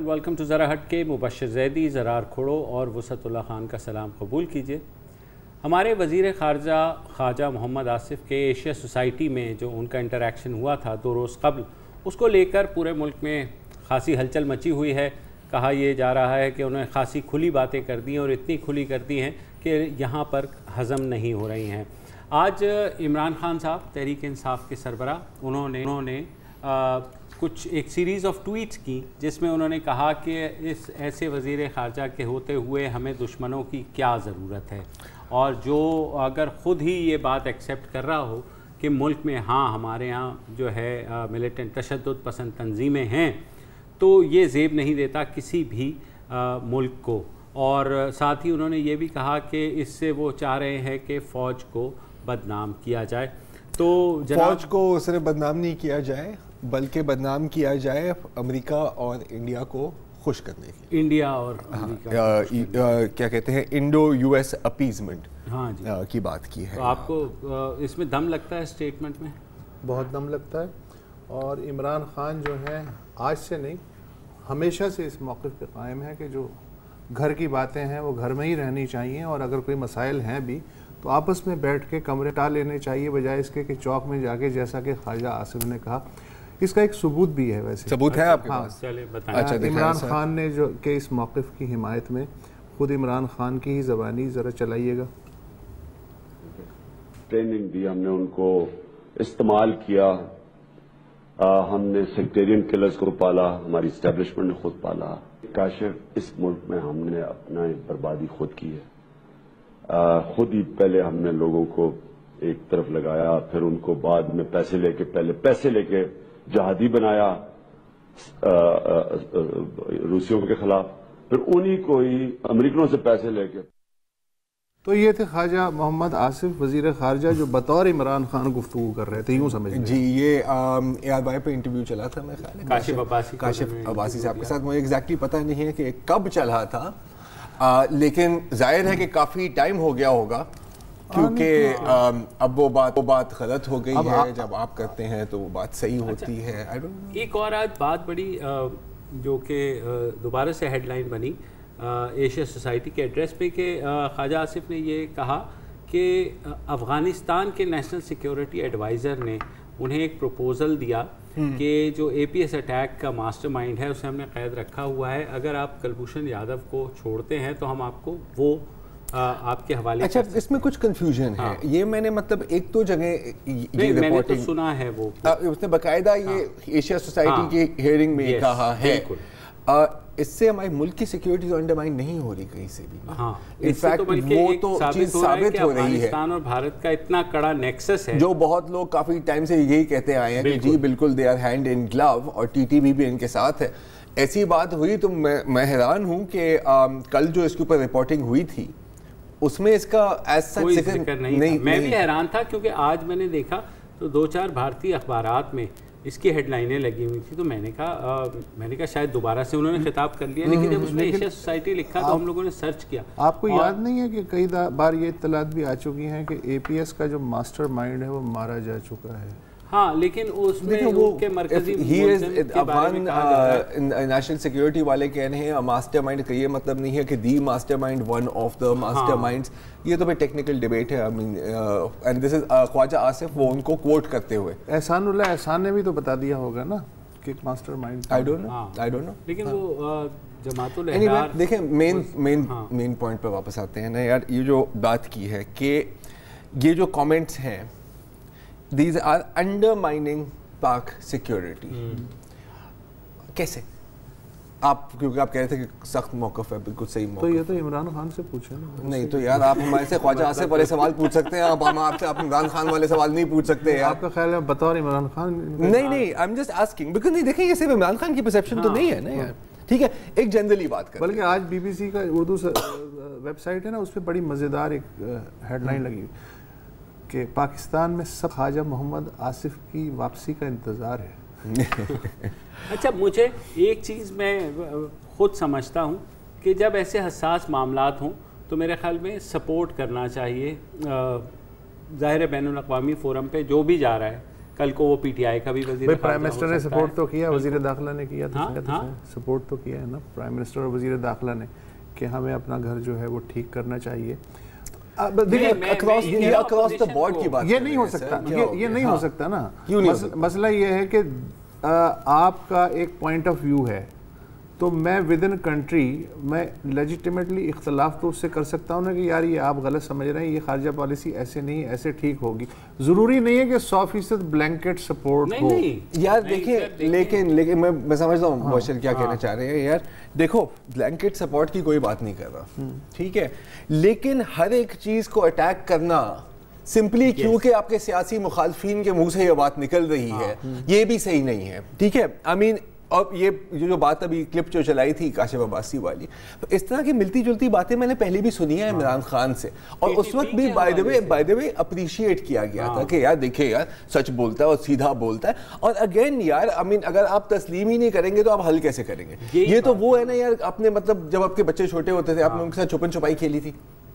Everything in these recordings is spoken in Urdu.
ویلکم ٹو ذرا ہٹ کے مبشر زیدی، زرار کھڑو اور وسعت اللہ خان کا سلام قبول کیجیے۔ ہمارے وزیر خارجہ خواجہ محمد آصف کے ایشیا سوسائٹی میں جو ان کا انٹریکشن ہوا تھا 2 روز قبل، اس کو لے کر پورے ملک میں خاصی ہلچل مچی ہوئی ہے۔ کہا یہ جا رہا ہے کہ انہوں نے خاصی کھلی باتیں کر دی ہیں اور اتنی کھلی کر دی ہیں کہ یہاں پر ہضم نہیں ہو رہی ہیں۔ آج عمران خان صاحب تحریک انصاف کے سربراہ انہوں نے کچھ ایک سیریز آف ٹویٹس کی، جس میں انہوں نے کہا کہ اس ایسے وزیر خارجہ کے ہوتے ہوئے ہمیں دشمنوں کی کیا ضرورت ہے، اور جو اگر خود ہی یہ بات ایکسیپٹ کر رہا ہو کہ ملک میں ہمارے ہاں جو ہے ملیٹنٹ تشدد پسند تنظیمیں ہیں، تو یہ زیب نہیں دیتا کسی بھی ملک کو۔ اور ساتھ ہی انہوں نے یہ بھی کہا کہ اس سے وہ چاہ رہے ہیں کہ فوج کو بدنام کیا جائے۔ تو فوج کو صرف بدنام نہیں کیا جائے بلکہ بدنام کیا جائے امریکہ اور انڈیا کو خوش کرنے کی، انڈیا اور کیا کہتے ہیں انڈو یو ایس اپیزمنٹ کی بات کی ہے۔ تو آپ کو اس میں دم لگتا ہے اسٹیٹمنٹ میں؟ بہت دم لگتا ہے، اور عمران خان جو ہے آج سے نہیں ہمیشہ سے اس موقف پہ قائم ہے کہ جو گھر کی باتیں ہیں وہ گھر میں ہی رہنی چاہیے، اور اگر کوئی مسائل ہیں بھی تو آپس میں بیٹھ کے کمرے ٹال لینے چاہیے، بجائے اس کے کہ چوک میں جا کے، جیسا کہ خواجہ آصف نے کہا۔ اس کا ایک ثبوت بھی ہے، ویسے ثبوت ہے آپ کے پاس؟ چلے بتائیں۔ عمران خان نے جو کہ اس موقف کی حمایت میں خود عمران خان کی ہی زبانی ذرا چلائیے گا۔ ٹریننگ دی ہم نے ان کو، استعمال کیا، ہم نے سیکٹیرین کلرز کو پالا، ہماری اسٹیبلشمنٹ نے خود پالا۔ کاشف اس ملک میں ہم نے اپنا بربادی خود کی ہے، خود ہی پہلے ہم نے لوگوں کو ایک طرف لگایا، پھر ان کو بعد میں پہلے پیسے لے کے جہادی بنایا روسیوں کے خلاف، پھر انہی کو ہی امریکنوں سے پیسے لے کے۔ تو یہ تھے خواجہ محمد آصف وزیر خارجہ جو بطور عمران خان گفتگو کر رہے تھے، یوں سمجھ لیں۔ جی، یہ ایئر بائی پہ انٹرویو چلا تھا، میں خیال ہے کاشف عباسی صاحب کے ساتھ، مجھے ایگزیکٹلی پتہ نہیں ہے کہ کب چلا تھا، لیکن ظاہر ہے کہ کافی ٹائم ہو گیا ہوگا، کیونکہ اب وہ بات غلط ہو گئی ہے، جب آپ کرتے ہیں تو وہ بات صحیح ہوتی ہے۔ ایک اور آج بات بڑی جو کہ دوبارہ سے ہیڈ لائن بنی ایشیا سوسائٹی کے ایڈریس پہ، کہ خواجہ آصف نے یہ کہا کہ افغانستان کے نیشنل سیکیورٹی ایڈوائزر نے انہیں ایک پروپوزل دیا کہ جو اے پی ایس اٹیک کا ماسٹر مائنڈ ہے اسے ہم نے قید رکھا ہوا ہے، اگر آپ کلبھوشن یادو کو چھوڑتے ہیں تو ہم آپ کو وہ آپ کے حوالے۔ اچھا، اس میں کچھ کنفیوژن ہے، یہ میں نے مطلب ایک تو جگہ میں نے تو سنا ہے، وہ اس نے باقاعدہ یہ ایشیا سوسائٹی کی ہیئرنگ میں کہا ہے، اس سے ہمارے ملک کی سیکیورٹی انڈرمائن نہیں ہو رہی کہیں سے بھی۔ انفیکٹ وہ تو چیز ثابت ہو رہی ہے، افغانستان اور بھارت کا اتنا کڑا نیکسس ہے، جو بہت لوگ کافی ٹائم سے یہی کہتے آئے ہیں کہ جی بالکل دے آر ہینڈ ان گلو، اور ٹی ٹی بھی ان کے ساتھ ہے۔ ایسی بات ہوئی تو میں حیران ہوں کہ کل جو اس کے اوپر رپورٹنگ ہوئی تھی اس میں اس کا کوئی ذکر نہیں۔ میں بھی حیران تھا، کیونکہ آج میں نے دیکھا تو 2-4 بھارتی اخبارات میں اس کی ہیڈ لائنیں لگی ہوئی تھی، تو میں نے کہا شاید دوبارہ سے انہوں نے خطاب کر لیا، لیکن جب اس میں ایشیا سوسائٹی لکھا تو ہم لوگوں نے سرچ کیا۔ آپ کو یاد نہیں ہے کہ کئی بار یہ اطلاعات بھی آ چکی ہیں کہ اے پی ایس کا جو ماسٹر مائنڈ ہے وہ مارا جا چکا ہے؟ ہاں، لیکن اس میں ان کے مرکزی افغان نیشنل سیکیورٹی والے کہہ رہے ہیں ماسٹر مائنڈ کا یہ مطلب نہیں ہے کہ the mastermind, one of the masterminds, یہ تو ٹیکنیکل ڈیبیٹ ہے، and this is Khawaja Asif وہ ان کو کوٹ کرتے ہوئے۔ احسان اللہ احسان نے بھی تو بتا دیا ہوگا نا کہ mastermind, I don't know, لیکن وہ جماعت الاحرار۔ دیکھیں مین پوائنٹ پہ واپس آتے ہیں نا یار، یہ جو بات کی ہے کہ یہ جو کامنٹس ہیں these are undermining Pak security. کیسے آپ، کیونکہ آپ کہہ رہے تھے کہ سخت موقف ہے، بالکل صحیح موقف، تو یہ تو عمران خان سے پوچھیں نا۔ نہیں تو یار آپ ہمارے سے خواجہ آصف والے سوال پوچھ سکتے ہیں، ہم آپ سے عمران خان والے سوال نہیں پوچھ سکتے۔ آپ کا خیال ہے بطور عمران خان؟ نہیں I'm just asking because نہیں، دیکھیں یہ صرف عمران خان کی پرسیپشن تو نہیں ہے نا یار، ٹھیک ہے، ایک جنرلی بات کریں۔ بلکہ آج بی بی سی کا اردو ویب سائٹ ہے نا، اس پہ بڑی مزیدار ایک ہیڈ لائن لگی کہ پاکستان میں سب خواجہ محمد آصف کی واپسی کا انتظار ہے۔ اچھا، مجھے ایک چیز میں خود سمجھتا ہوں کہ کہ جب ایسے حساس معاملات ہوں تو میرے خیال میں سپورٹ کرنا چاہیے. ظاہر بین الاقوامی فورم پہ جو بھی جا رہا ہے, کل کو وہ پی ٹی آئی کا بھی وزیر پرائم منسٹر نے سپورٹ تو کیا, وزیر داخلہ نے کیا تھا, سپورٹ تو کیا ہے نا پرائم منسٹر اور وزیر داخلہ نے کہ ہمیں اپنا گھر جو ہے وہ ٹھیک کرنا چاہیے. یہ نہیں ہو سکتا, یہ نہیں ہو سکتا نا. مسئلہ یہ ہے کہ آپ کا ایک پوائنٹ آف ویو ہے تو میں ود ان کنٹری میں لیجیٹیمیٹلی اختلاف تو اس سے کر سکتا ہوں نا کہ یار یہ آپ غلط سمجھ رہے ہیں, یہ خارجہ پالیسی ایسے نہیں ایسے ٹھیک ہوگی. ضروری نہیں ہے کہ 100% بلینکٹ سپورٹ ہو یار. دیکھیں لیکن میں سمجھتا ہوں مبشر کیا کہنا چاہ رہے ہیں. یار دیکھو بلینکٹ سپورٹ کی کوئی بات نہیں کر رہا, ٹھیک ہے, لیکن ہر ایک چیز کو اٹیک کرنا سمپلی کیونکہ آپ کے سیاسی مخالفین کے منہ سے یہ بات نکل رہی ہے, یہ بھی صحیح نہیں ہے, ٹھیک ہے. آئی مین اور یہ جو بات ابھی کلپ جو چلائی تھی کاشف عباسی والی, اس طرح کی ملتی جلتی باتیں میں نے پہلے بھی سنی ہیں عمران خان سے, اور اس وقت بھی بائی دا وے اپریشیٹ کیا گیا تھا کہ یار دیکھیں یار سچ بولتا ہے اور سیدھا بولتا ہے. اور اگین یار آئی مین اگر آپ تسلیم ہی نہیں کریں گے تو آپ حل کیسے کریں گے؟ یہ تو وہ ہے نا یار, اپنے مطلب جب آپ کے بچے چھوٹے ہوتے تھے آپ نے ان کے ساتھ چھپن چھپائی کھیلی تھی.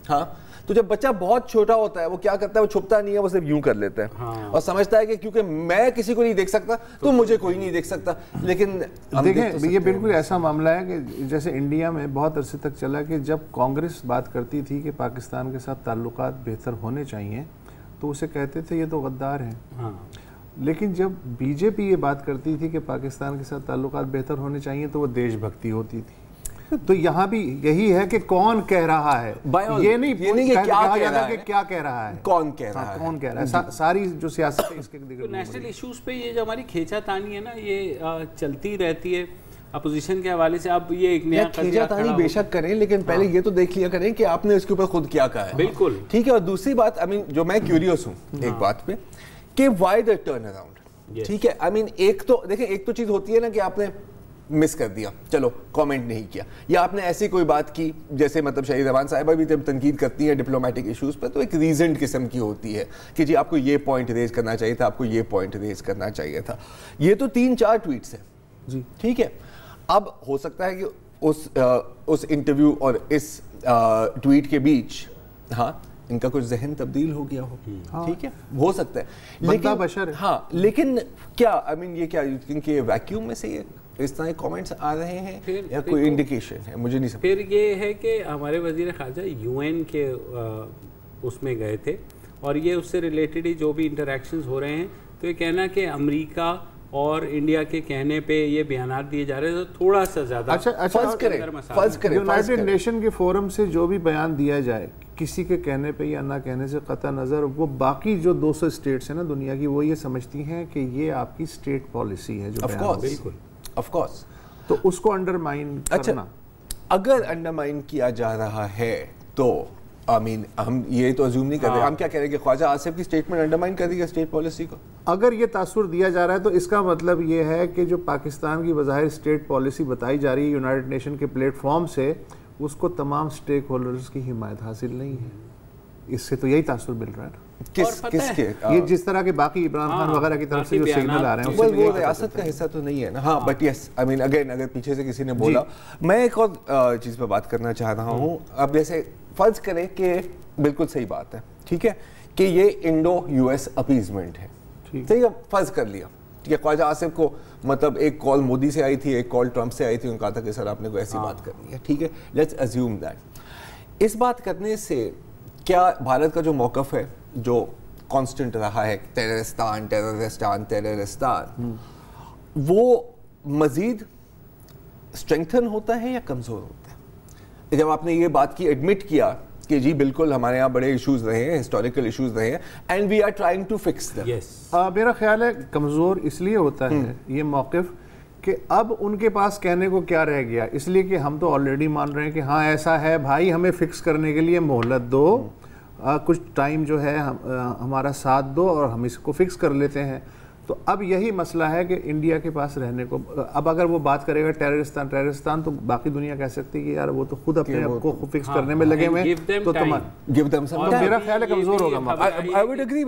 ہاں, تو جب بچہ بہت چھوٹا ہوتا ہے وہ کیا کرتا ہے, وہ چھپتا نہیں ہے, وہ صرف یوں کر لیتا ہے اور سمجھتا ہے کہ کیونکہ میں کسی کو نہیں دیکھ سکتا تو مجھے کوئی نہیں دیکھ سکتا. لیکن دیکھیں یہ بالکل ایسا معاملہ ہے کہ جیسے انڈیا میں بہت عرصے تک چلا کہ جب کانگریس بات کرتی تھی کہ پاکستان کے ساتھ تعلقات بہتر ہونے چاہیے تو اسے کہتے تھے یہ تو غدار ہیں. لیکن جب بی جے پی یہ بات کرتی تھی کہ پاکستان کے ساتھ تعلقات بہتر ہونے چاہیے تو وہ دیش بھکتی ہوتی تھی. تو یہاں بھی یہی ہے کہ کون کہہ رہا ہے, یہ نہیں کہ کیا کہہ رہا ہے, کون کہہ رہا ہے. ساری جو سیاست ہے اس کے نیشنل ایشوز پہ یہ جو ہماری کھینچا تانی ہے نا یہ چلتی رہتی ہے اپوزیشن کے حوالے سے. اب یہ ایک نیا کھینچا تانی بے شک کریں, لیکن پہلے یہ تو دیکھ لیا کریں کہ آپ نے اس کے اوپر خود کیا کہا ہے. بالکل ٹھیک ہے. اور دوسری بات آئی مین جو میں کیوریوس ہوں ایک بات پہ کہ وائی دا ٹرن اراؤنڈ, ٹھیک ہے. آئی مین ایک تو دیکھیں ایک تو چیز ہوتی ہے نا کہ آپ نے مس کر دیا, چلو کامنٹ نہیں کیا, یا آپ نے ایسی کوئی بات کی جیسے مطلب شہید روان صاحبہ بھی جب تنقید کرتی ہیں ڈپلومیٹک ایشوز پر تو ایک ریزنڈ قسم کی ہوتی ہے کہ جی آپ کو یہ پوائنٹ ریز کرنا چاہیے تھا, آپ کو یہ پوائنٹ ریز کرنا چاہیے تھا. یہ تو 3-4 ٹویٹس ہیں جی, ٹھیک ہے. اب ہو سکتا ہے کہ اس انٹرویو اور اس ٹویٹ کے بیچ ہاں ان کا کچھ ذہن تبدیل ہو گیا ہو, ٹھیک ہے, ہو سکتا ہے, لیکن ہاں لیکن کیا آئی مین یہ کیا کیونکہ ویکیوم میں سے یہ اس طرح کامنٹس آ رہے ہیں یا کوئی انڈیکیشن ہے, مجھے نہیں سمجھ. پھر یہ ہے کہ ہمارے وزیر خارجہ یو این کے اس میں گئے تھے اور یہ اس سے ریلیٹڈ ہی جو بھی انٹریکشنز ہو رہے ہیں تو یہ کہنا کہ امریکہ اور انڈیا کے کہنے پہ یہ بیانات دیے جا رہے ہیں تو تھوڑا سا زیادہ فرض کریں یونائٹڈ نیشن کے فورم سے جو بھی بیان دیا جائے کسی کے کہنے پہ یا نہ کہنے سے قطع نظر وہ باقی جو 200 اسٹیٹس ہیں نا دنیا کی وہ یہ سمجھتی ہیں کہ یہ آپ کی اسٹیٹ پالیسی ہے جو بالکل آف کورس, تو اس کو انڈرمائن کرنا. اگر انڈرمائن کیا جا رہا ہے تو آئی مین ہم یہ تو ازیوم نہیں کر رہے, ہم کیا کہہ رہے ہیں کہ خواجہ آصف کی سٹیٹمنٹ انڈرمائن کر دی ہے اسٹیٹ پالیسی کو. اگر یہ تاثر دیا جا رہا ہے تو اس کا مطلب یہ ہے کہ جو پاکستان کی بظاہر اسٹیٹ پالیسی بتائی جا رہی ہے یونائٹڈ نیشن کے پلیٹ فارم سے اس کو تمام اسٹیک ہولڈرز کی حمایت حاصل نہیں ہے. اس سے تو یہی تاثر مل رہا ہے نا. کس کے یہ جس طرح کے باقی عمران خان وغیرہ کی طرف سے جو سگنل آ رہے ہیں وہ ریاست کا حصہ تو نہیں ہے نا. ہاں but yes I mean again اگر پیچھے سے کسی نے بولا, میں ایک اور چیز پہ بات کرنا چاہ رہا ہوں. اب جیسے فرض کریں کہ بالکل صحیح بات ہے, ٹھیک ہے, کہ یہ انڈو یو ایس اپیزمنٹ ہے, صحیح ہے, فرض کر لیا, ٹھیک ہے. خواجہ آصف کو مطلب ایک کال مودی سے آئی تھی, ایک کال ٹرمپ سے آئی تھی, ان کا تھا کہ سر آپ نے کوئی ایسی بات کرنی ہے, ٹھیک ہے, لیٹس ازیوم دیٹ. اس بات کرنے سے کیا بھارت کا جو موقف ہے جو کانسٹنٹ رہا ہے ٹیررستان ٹیررستان ٹیررستان, وہ مزید اسٹرینگتھن ہوتا ہے یا کمزور ہوتا ہے؟ جب آپ نے یہ بات کی ایڈمٹ کیا کہ جی بالکل ہمارے یہاں بڑے ایشوز رہے ہیں, ہسٹوریکل ایشوز رہے ہیں, and we are trying to fix them. میرا خیال ہے کمزور اس لیے ہوتا ہے یہ موقف کہ اب ان کے پاس کہنے کو کیا رہ گیا, اس لیے کہ ہم تو آلریڈی مان رہے ہیں کہ ہاں ایسا ہے بھائی, ہمیں فکس کرنے کے لیے مہلت دو, کچھ ٹائم جو ہے ہمارا ساتھ دو اور ہم اس کو فکس کر لیتے ہیں. تو اب یہی مسئلہ ہے کہ انڈیا کے پاس رہنے کو, اب اگر وہ بات کرے گا ٹیررستان ٹیررستان تو باقی دنیا کہہ سکتی ہے کہ یار وہ تو خود اپنے آپ کو فکس کرنے میں لگے ہوئے, تو میرا خیال ہے کمزور ہوگا. I would agree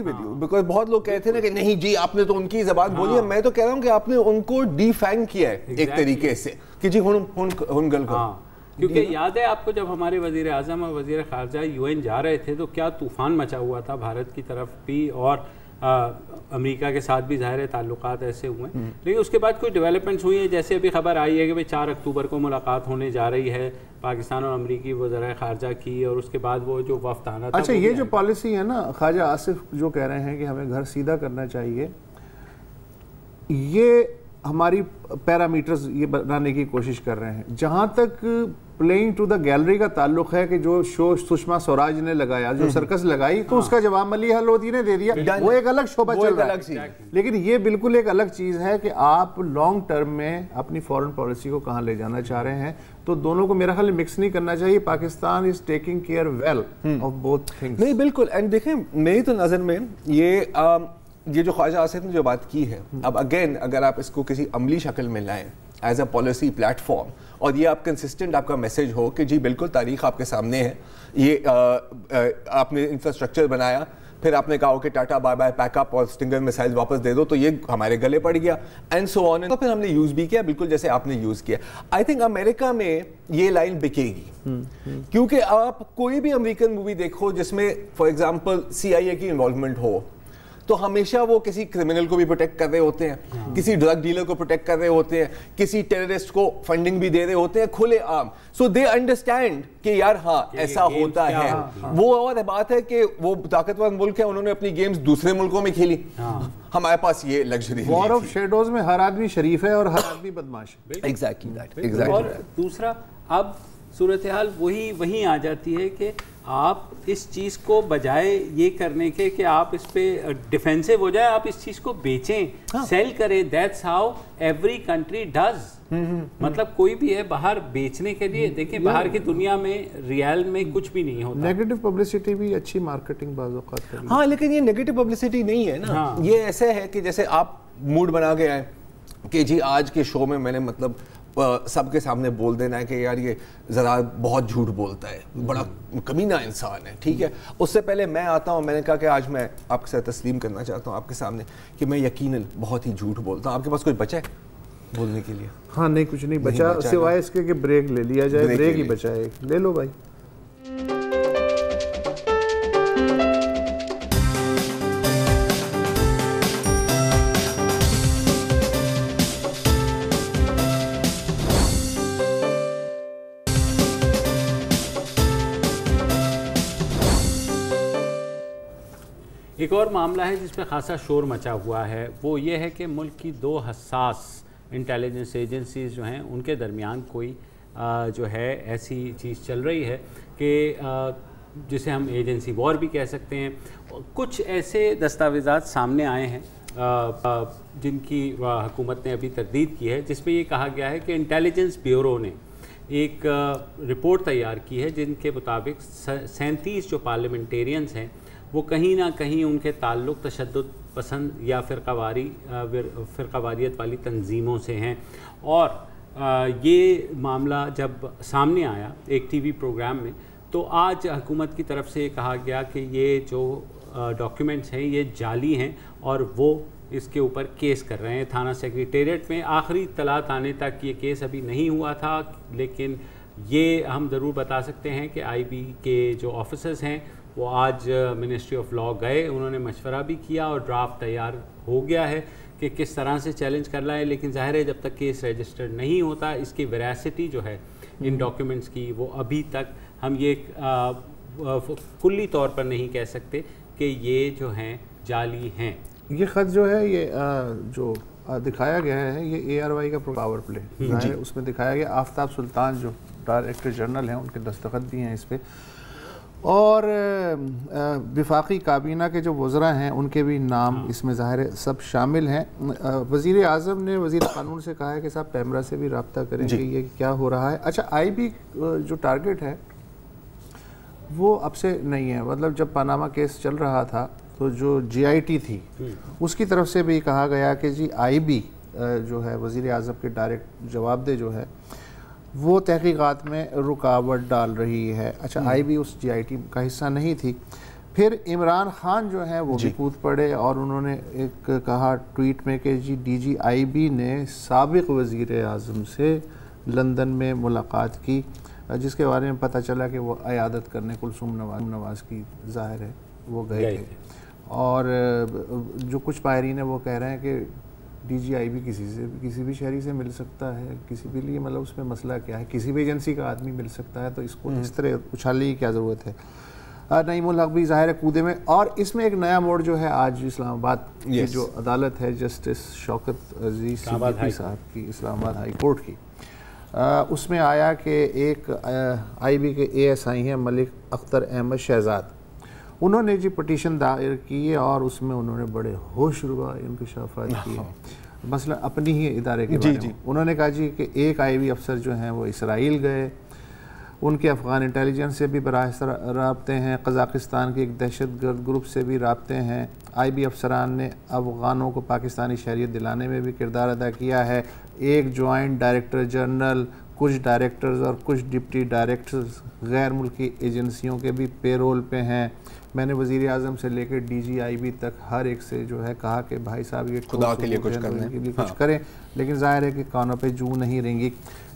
with you because بہت لوگ کہتے ہیں نا کہ نہیں جی آپ نے تو ان کی زبان بولی ہے. میں تو کہہ رہا ہوں کہ آپ نے ان کو ڈیفینگ کیا ہے ایک طریقے سے, کہ جی ہن گل کرو. کیونکہ یاد ہے آپ کو جب ہمارے وزیر اعظم اور وزیر خارجہ UN جا رہے تھے تو کیا طوفان مچا ہوا تھا بھارت کی طرف بھی, اور امریکہ کے ساتھ بھی ظاہر تعلقات ایسے ہوئے ہیں. لیکن اس کے بعد کوئی ڈیولپمنٹس ہوئی ہیں, جیسے ابھی خبر آئی ہے کہ 4 اکتوبر کو ملاقات ہونے جا رہی ہے پاکستان اور امریکی وزرائے خارجہ کی, اور اس کے بعد وہ جو وفد آنا تھا. اچھا, یہ جو پالیسی ہے نا, خواجہ آصف جو کہہ رہے ہیں کہ ہمیں گھر سیدھا کرنا چاہیے, یہ ہماری پیرامیٹرز یہ بنانے کی کوشش کر رہے ہیں. جہاں تک پلینگ ٹو دا گیلری کا تعلق ہے کہ جو شو سشما سوراج نے لگایا, جو سرکس لگائی, تو اس کا جواب ملی ہلودی نے دے دیا, وہ ایک الگ شعبہ چل رہا ہے. لیکن یہ بالکل ایک الگ چیز ہے کہ آپ لانگ ٹرم میں اپنی فورن پالیسی کو کہاں لے جانا چاہ رہے ہیں. تو دونوں کو میرا خیال مکس نہیں کرنا چاہیے. Pakistan is taking care well of both things. نہیں بالکل. اینڈ دیکھیں میری تو نظر میں یہ جو خواجہ آصف نے جو بات کی ہے, اب اگین اگر آپ اس کو کسی عملی شکل میں لائیں as a policy plate form, اور یہ آپ کنسسٹنٹ آپ کا میسج ہو کہ جی بالکل تاریخ آپ کے سامنے ہے, یہ آپ نے انفراسٹرکچر بنایا, پھر آپ نے کہا کہ ٹاٹا بائے بائے پیک اپ اور اسٹنگر میسائل واپس دے دو, تو یہ ہمارے گلے پڑ گیا اینڈ سو آن, تو پھر ہم نے یوز بھی کیا بالکل جیسے آپ نے یوز کیا. آئی تھنک امریکہ میں یہ لائن بکے گی, کیونکہ آپ کوئی بھی امریکن مووی دیکھو جس میں فار ایگزامپل CIA کی انوالومنٹ ہو, تو ہمیشہ وہ کسی کرمنل کو بھی پروٹیکٹ کر رہے ہوتے ہیں, کسی ڈرگ ڈیلر کو پروٹیکٹ کر رہے ہوتے ہیں, کسی ٹیررسٹ کو فنڈنگ بھی دے رہے ہوتے ہیں کھلے عام. سو دے انڈرسٹینڈ کہ یار ہاں ایسا ہوتا ہے. وہ اور بات ہے کہ وہ طاقتور ملک ہے, انہوں نے اپنی گیمز دوسرے ملکوں میں کھیلی, ہمارے پاس یہ لگژری ہے. وار آف شیڈوز میں ہر آدمی شریف ہے اور ہر آدمی بدماش ہے. Exactly that. اور دوسرا اب صورتحال وہیں آ جاتی ہے کہ آپ اس چیز کو بجائے یہ کرنے کے کہ آپ اس پہ ڈیفینسو ہو جائے, آپ اس چیز کو بیچیں, سیل کریں. That's how every country does. مطلب کوئی بھی ہے باہر بیچنے کے لیے, دیکھیں باہر کی دنیا میں ریال میں کچھ بھی نہیں ہوتا. نیگیٹو پبلسٹی بھی اچھی مارکیٹنگ بعض اوقات ہے. ہاں لیکن یہ نیگیٹو پبلسٹی نہیں ہے نا, یہ ایسے ہے کہ جیسے آپ موڈ بنا کے آئے کہ جی آج کے شو میں میں نے مطلب سب کے سامنے بول دینا ہے کہ یار یہ ذرا بہت جھوٹ بولتا ہے, بڑا کمینہ انسان ہے. ٹھیک ہے, اس سے پہلے میں آتا ہوں, میں نے کہا کہ آج میں آپ کے ساتھ تسلیم کرنا چاہتا ہوں آپ کے سامنے کہ میں یقیناً بہت ہی جھوٹ بولتا ہوں. آپ کے پاس کوئی بچا ہے بولنے کے لیے؟ ہاں نہیں, کچھ نہیں بچا سوائے اس کے کہ بریک لے لیا جائے. بریک ہی بچا ہے, لے لو بھائی. ایک اور معاملہ ہے جس پہ خاصا شور مچا ہوا ہے, وہ یہ ہے کہ ملک کی 2 حساس انٹیلیجنس ایجنسیز جو ہیں ان کے درمیان کوئی جو ہے ایسی چیز چل رہی ہے کہ جسے ہم ایجنسی وار بھی کہہ سکتے ہیں. کچھ ایسے دستاویزات سامنے آئے ہیں جن کی حکومت نے ابھی تردید کی ہے, جس میں یہ کہا گیا ہے کہ انٹیلیجنس بیورو نے ایک رپورٹ تیار کی ہے جن کے مطابق 37 جو پارلیمنٹیرینز ہیں وہ کہیں نہ کہیں ان کے تعلق تشدد پسند یا فرقہ واریت والی تنظیموں سے ہیں. اور یہ معاملہ جب سامنے آیا ایک ٹی وی پروگرام میں, تو آج حکومت کی طرف سے یہ کہا گیا کہ یہ جو ڈاکیومنٹس ہیں یہ جعلی ہیں اور وہ اس کے اوپر کیس کر رہے ہیں تھانہ سیکریٹریٹ میں. آخری اطلاعات آنے تک یہ کیس ابھی نہیں ہوا تھا, لیکن یہ ہم ضرور بتا سکتے ہیں کہ IB کے جو آفیسرز ہیں وہ آج منسٹری آف لا گئے, انہوں نے مشورہ بھی کیا اور ڈرافٹ تیار ہو گیا ہے کہ کس طرح سے چیلنج کرنا ہے. لیکن ظاہر ہے جب تک کیس رجسٹرڈ نہیں ہوتا اس کی ویراسٹی جو ہے ان ڈاکیومنٹس کی وہ ابھی تک ہم یہ کلی طور پر نہیں کہہ سکتے کہ یہ جو ہیں جعلی ہیں. یہ خط جو ہے یہ جو دکھایا گیا ہے یہ ARY کا پاور پلے ہے, اس میں دکھایا گیا آفتاب سلطان جو ڈائریکٹر جنرل ہیں ان کے دستخط بھی ہیں اس پہ, اور وفاقی کابینہ کے جو وزراء ہیں ان کے بھی نام اس میں ظاہر سب شامل ہیں. وزیر اعظم نے وزیر قانون سے کہا ہے کہ صاحب پیمرا سے بھی رابطہ کریں کہ یہ کیا ہو رہا ہے. اچھا IB جو ٹارگٹ ہے وہ اب سے نہیں ہے, مطلب جب پاناما کیس چل رہا تھا تو جو GIT تھی اس کی طرف سے بھی کہا گیا کہ جی IB جو ہے وزیر اعظم کے ڈائریکٹ جواب دے جو ہے وہ تحقیقات میں رکاوٹ ڈال رہی ہے. اچھا IB اس GIT کا حصہ نہیں تھی. پھر عمران خان جو ہیں وہ بھی کود پڑے اور انہوں نے ایک کہا ٹویٹ میں کہ جی DG IB نے سابق وزیر اعظم سے لندن میں ملاقات کی، جس کے بارے میں پتہ چلا کہ وہ عیادت کرنے کلثوم نواز کی ظاہر ہے وہ گئے تھے. اور جو کچھ ماہرین ہیں وہ کہہ رہے ہیں کہ ڈی جی آئی بھی کسی بھی شہری سے مل سکتا ہے، کسی بھی لیے مطلب اس میں مسئلہ کیا ہے، کسی بھی ایجنسی کا آدمی مل سکتا ہے، تو اس کو اس طرح اچھالنے کی کیا ضرورت ہے. نعیم الحق بھی ظاہر ہے کودے میں. اور اس میں ایک نیا موڑ جو ہے آج اسلام آباد کی جو عدالت ہے جسٹس شوکت عزیز صدیقی صاحب کی اسلام آباد ہائی کورٹ کی، اس میں آیا کہ ایک آئی بی کے اے ایس آئی ہیں ملک اختر احمد شہزاد، انہوں نے جی پٹیشن دائر کی اور اس میں انہوں نے بڑے ہوش ربا انکشافات کیے، مثلا اپنی ہی ادارے کے بارے میں. انہوں نے کہا جی کہ ایک آئی بی افسر جو ہیں وہ اسرائیل گئے، ان کے افغان انٹیلیجنس سے بھی براہ رابطے ہیں، قزاقستان کے ایک دہشت گرد گروپ سے بھی رابطے ہیں. آئی بی افسران نے افغانوں کو پاکستانی شہریت دلانے میں بھی کردار ادا کیا ہے. ایک جوائنٹ ڈائریکٹر جنرل، کچھ ڈائریکٹرز اور کچھ ڈپٹی ڈائریکٹرز غیر ملکی ایجنسیوں کے بھی پے رول پہ ہیں. میں نے وزیر اعظم سے لے کے ڈی جی آئی بی تک ہر ایک سے جو ہے کہا کہ بھائی صاحب یہ خدا کے لیے کچھ کریں، لیکن جو ہے کہ کانوں پہ جو نہیں رہیں گی.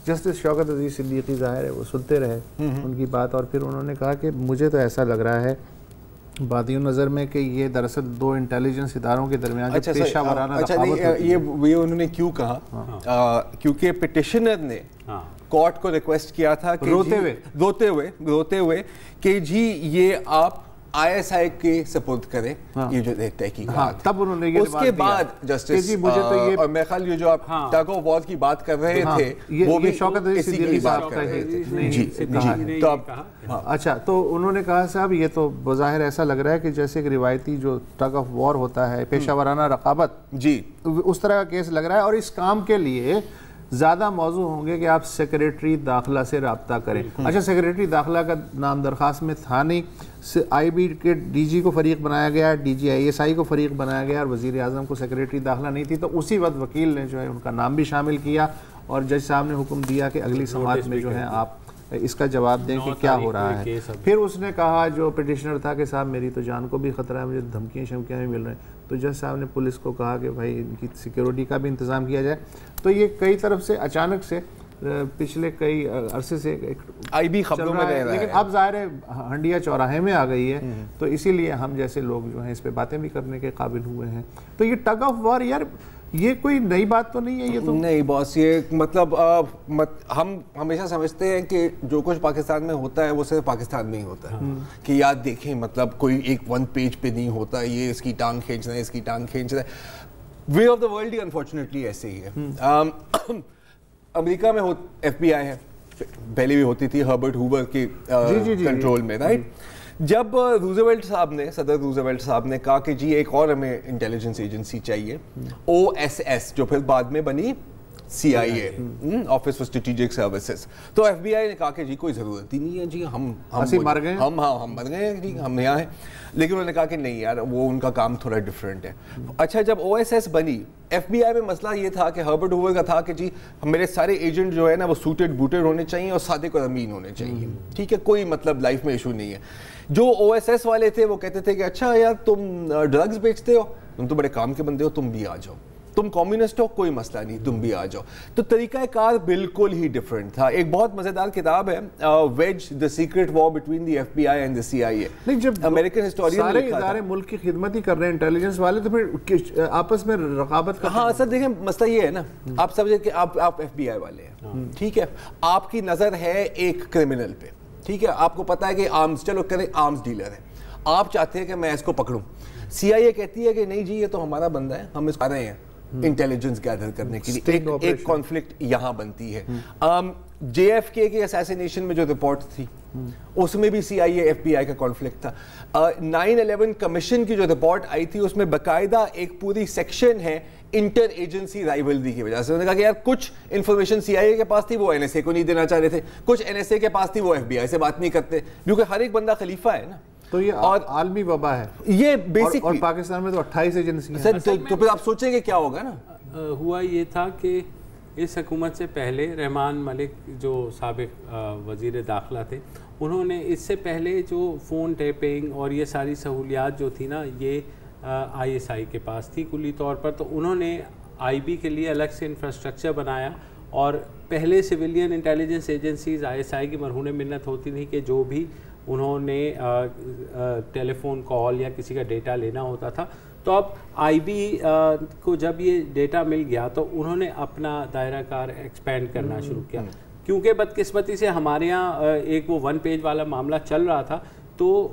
جسٹس شوکت عزیز صدیقی ظاہر ہے وہ سنتے رہے ان کی بات، اور پھر انہوں نے کہا کہ مجھے تو ایسا لگ رہا ہے بادیوں نظر میں کہ یہ دراصل دو انٹیلیجنس اداروں کے درمیان جو پیشہ ورانہ رقابت ہوتی ہے. یہ انہوں نے کیوں کہا؟ کیونکہ پٹیشنر نے کورٹ کو ریکویسٹ کیا تھا کہ روتے ہوئے کہ جی یہ آپ آئی ایس آئی کے سپورٹ کریں یہ جو تحقیقات. تب انہوں نے اس کے بعد جسٹس اور میں خیال یہ جو آپ ٹگ آف وار کی بات کر رہے تھے وہ بھی شوکت عزیز صدیقی بات کر رہے تھے. جی اچھا، تو انہوں نے کہا صاحب یہ تو بظاہر ایسا لگ رہا ہے کہ جیسے ایک روایتی جو ٹگ آف وار ہوتا ہے، پیشہ ورانہ رقابت، جی اس طرح کا کیس لگ رہا ہے. اور اس کام کے لیے زیادہ موضوع ہوں گے کہ آپ سیکریٹری داخلہ سے رابطہ کریں. اچھا، سیکریٹری داخلہ کا نام درخواست میں تھا نہیں، آئی بی کے ڈی جی کو فریق بنایا گیا، D G I S I کو فریق بنایا گیا، اور وزیر اعظم کو سیکریٹری داخلہ نہیں تھی. تو اسی وقت وکیل نے جو ہے ان کا نام بھی شامل کیا اور جج صاحب نے حکم دیا کہ اگلی سماعت میں جو ہے آپ اس کا جواب دیں کہ کیا ہو رہا ہے. پھر اس نے کہا جو پٹیشنر تھا کہ صاحب میری تو جان کو بھی خطرہ ہے، مجھے دھمکیاں شمکیاں بھی مل رہے ہیں. تو جج صاحب نے پولیس کو کہا کہ بھائی ان کی سیکیورٹی کا بھی انتظام کیا جائے. تو یہ کئی طرف سے اچانک سے پچھلے کئی عرصے سے آئی بی خبروں میں رہ رہا ہے، لیکن اب ظاہر ہے ہنڈیا چوراہے میں آ گئی ہے. تو اسی لیے ہم جیسے لوگ جو ہیں اس پہ باتیں بھی کرنے کے قابل ہوئے ہیں. تو یہ ٹگ آف وار یار یہ کوئی نئی بات تو نہیں ہے. یہ تو نہیں باس، یہ مطلب ہم ہمیشہ سمجھتے ہیں کہ جو کچھ پاکستان میں ہوتا ہے وہ صرف پاکستان میں ہی ہوتا ہے، کہ یاد دیکھیں مطلب کوئی ایک ون پیج پہ نہیں ہوتا، یہ اس کی ٹانگ کھینچ رہا ہے، اس کی ٹانگ کھینچ رہا ہے. Way of the world he unfortunately ایسے ہی ہے. امریکہ میں ایف بی آئی ہے، پہلے بھی ہوتی تھی ہربرٹ ہوور کے کنٹرول میں، رائٹ. جب روزویلٹ صاحب نے صدر روزویلٹ صاحب نے کہا کہ جی ایک اور ہمیں انٹیلیجنس ایجنسی چاہیے، او ایس ایس، جو پھر بعد میں بنی سی I a, office for strategic services, تو ایف بی آئی نے کہا کہ جی کوئی ضرورت ہی نہیں ہے جی، ہم مر گئے، ہم مر گئے ہیں جی، ہم یہاں ہیں. لیکن انہوں نے کہا کہ نہیں یار وہ ان کا کام تھوڑا ڈفرینٹ ہے. اچھا، جب او ایس ایس بنی، ایف بی آئی میں مسئلہ یہ تھا کہ ہربرٹ ہوور کا تھا کہ جی میرے سارے ایجنٹ جو ہے نا وہ سوٹڈ بوٹڈ ہونے چاہیے اور صادق اور امین ہونے چاہیے. ٹھیک ہے، کوئی مطلب لائف میں ایشو نہیں ہے. جو او ایس ایس والے تھے وہ کہتے تھے کہ اچھا یار تم ڈرگز بیچتے ہو، تم تو بڑے کام کے بندے ہو، تم بھی آ جاؤ. تم کمیونسٹ ہو، کوئی مسئلہ نہیں، تم بھی آ جاؤ. تو طریقہ کار بالکل ہی ڈفرینٹ تھا. ایک بہت مزیدار کتاب ہے which the secret war between the F B I and the C I A. جب امریکن ہسٹورین سارے ادارے ملک کی خدمت ہی کر رہے ہیں انٹیلیجنس والے، تو پھر آپس میں رقابت کا. ہاں سر دیکھیں مسئلہ یہ ہے نا، آپ سمجھے کہ آپ ایف بی آئی والے ہیں، ٹھیک ہے، آپ کی نظر ہے ایک کرمنل پہ، ٹھیک ہے، آپ کو پتا ہے کہ آرمز، چلو کریں آرمز ڈیلر ہے، آپ چاہتے ہیں کہ میں اس کو پکڑوں. سی آئی اے کہتی ہے کہ نہیں جی یہ تو ہمارا بندہ ہے، ہم اس کو آ رہے ہیں انٹیلیجنس گیدر کرنے کے لیے. ایک کانفلکٹ یہاں بنتی ہے. جے ایف کے اسیسینیشن میں جو رپورٹ تھی اس میں بھی سی آئی اے ایف بی آئی کا کانفلکٹ تھا. 9/11 کمیشن کی جو رپورٹ آئی تھی اس میں باقاعدہ ایک پوری سیکشن ہے انٹر ایجنسی رائیولری کی وجہ سے. انہوں نے کہا کہ یار کچھ انفارمیشن سی آئی اے کے پاس تھی وہ این ایس اے کو نہیں دینا چاہ رہے تھے، کچھ این ایس اے کے پاس تھی وہ ایف بی آئی سے بات نہیں کرتے، کیونکہ ہر ایک بندہ خلیفہ ہے نا. تو یہ عالمی وبا ہے یہ بیسک، اور پاکستان میں تو 28 ایجنسی ہیں. تو پھر آپ سوچیں گے کیا ہوگا نا. ہوا یہ تھا کہ اس حکومت سے پہلے رحمان ملک جو سابق وزیر داخلہ تھے، انہوں نے اس سے پہلے جو فون ٹیپنگ اور یہ ساری سہولیات جو تھی نا یہ آئی ایس آئی کے پاس تھی کلی طور پر. تو انہوں نے آئی بی کے لیے الگ سے انفراسٹرکچر بنایا اور پہلے سویلین انٹیلیجنس ایجنسیز ISI کی مرہون منت ہوتی تھی کہ جو بھی انہوں نے ٹیلی فون کال یا کسی کا ڈیٹا لینا ہوتا تھا، تو اب IB کو جب یہ ڈیٹا مل گیا تو انہوں نے اپنا دائرہ کار ایکسپینڈ کرنا شروع کیا، کیونکہ بدقسمتی سے ہمارے ہاں ایک وہ 1 پیج والا معاملہ چل رہا تھا، تو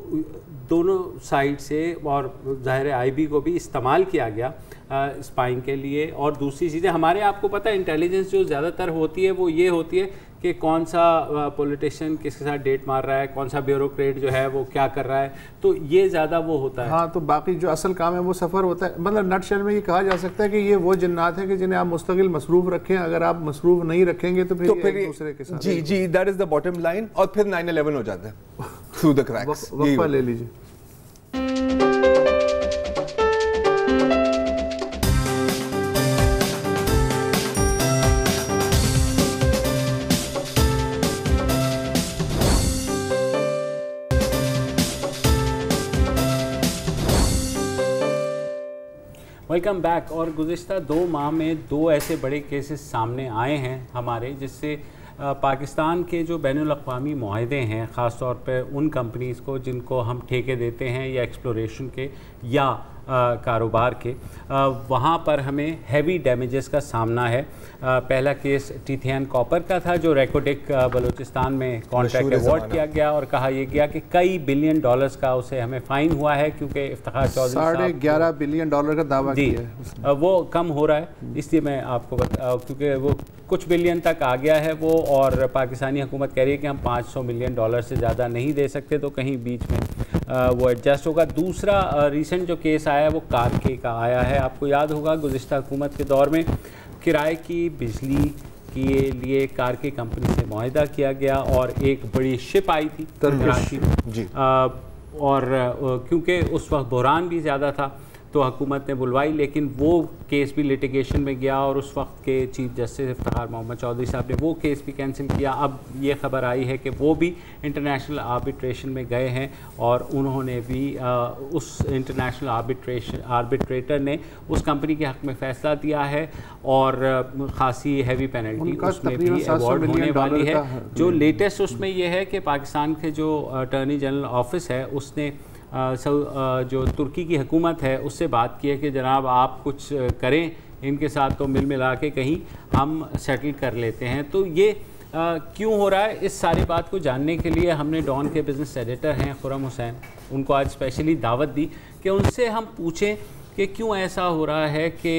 دونوں سائڈ سے اور ظاہر IB کو بھی استعمال کیا گیا اسپائنگ کے لیے. اور دوسری چیزیں ہمارے آپ کو پتہ ہے انٹیلیجنس جو زیادہ تر ہوتی ہے وہ یہ ہوتی ہے کہ کون سا پولیٹیشین کس کے ساتھ ڈیٹ مار رہا ہے، کون سا بیوروکریٹ جو ہے وہ کیا کر رہا ہے، تو یہ زیادہ وہ ہوتا ہے. ہاں تو باقی جو اصل کام ہے وہ سفر ہوتا ہے. مطلب نٹ شیل میں یہ کہا جا سکتا ہے کہ یہ وہ جنات ہیں کہ جنہیں آپ مستقل مصروف رکھیں، اگر آپ مصروف نہیں رکھیں گے تو پھر ایک دوسرے کے ساتھ جی that is the bottom line. اور پھر 9/11 ہو جاتا ہے تھرو دا کریکس. وقفہ لے لیجیے. Welcome back. اور گزشتہ 2 ماہ میں 2 ایسے بڑے کیسز سامنے آئے ہیں ہمارے، جس سے پاکستان کے جو بین الاقوامی معاہدے ہیں، خاص طور پہ ان کمپنیز کو جن کو ہم ٹھیکے دیتے ہیں یا ایکسپلوریشن کے یا کاروبار کے، وہاں پر ہمیں ہیوی ڈیمیجز کا سامنا ہے. پہلا کیس ٹیتھین کاپر کا تھا جو ریکوڈک بلوچستان میں کانٹریکٹ ایوارڈ کیا گیا اور کہا یہ گیا کہ کئی $بلین کا اسے ہمیں فائن ہوا ہے، کیونکہ افتخار چودھری صاحب $11 بلین کا دعویٰ کیا ہے. وہ کم ہو رہا ہے، اس لیے میں آپ کو کیونکہ وہ کچھ بلین تک آ گیا ہے وہ، اور پاکستانی حکومت کہہ رہی ہے کہ ہم $500 ملین سے زیادہ نہیں دے سکتے، تو کہیں بیچ میں وہ ایڈجسٹ ہوگا. دوسرا ریسنٹ جو کیس آیا ہے وہ کارکے کا آیا ہے. آپ کو یاد ہوگا گزشتہ حکومت کے دور میں کرائے کی بجلی کے لیے کارکے کمپنی سے معاہدہ کیا گیا اور ایک بڑی شپ آئی تھی کراچی، اور کیونکہ اس وقت بحران بھی زیادہ تھا تو حکومت نے بلوائی، لیکن وہ کیس بھی لیٹیگیشن میں گیا اور اس وقت کے چیف جسٹس افتخار محمد چودھری صاحب نے وہ کیس بھی کینسل کیا. اب یہ خبر آئی ہے کہ وہ بھی انٹرنیشنل آربیٹریشن میں گئے ہیں اور انہوں نے بھی اس انٹرنیشنل آربیٹریٹر نے اس کمپنی کے حق میں فیصلہ دیا ہے اور خاصی ہیوی پینلٹی اس میں بھی ایوارڈ ہونے والی ہے. جو لیٹسٹ اس میں یہ ہے کہ پاکستان کے جو اٹارنی جنرل آفس ہے اس نے جو ترکی کی حکومت ہے اس سے بات کی ہے کہ جناب آپ کچھ کریں ان کے ساتھ تو مل ملا کے کہیں ہم سیٹل کر لیتے ہیں. تو یہ کیوں ہو رہا ہے، اس ساری بات کو جاننے کے لیے ہم نے ڈان کے بزنس ایڈیٹر ہیں خرم حسین، ان کو آج اسپیشلی دعوت دی کہ ان سے ہم پوچھیں کہ کیوں ایسا ہو رہا ہے کہ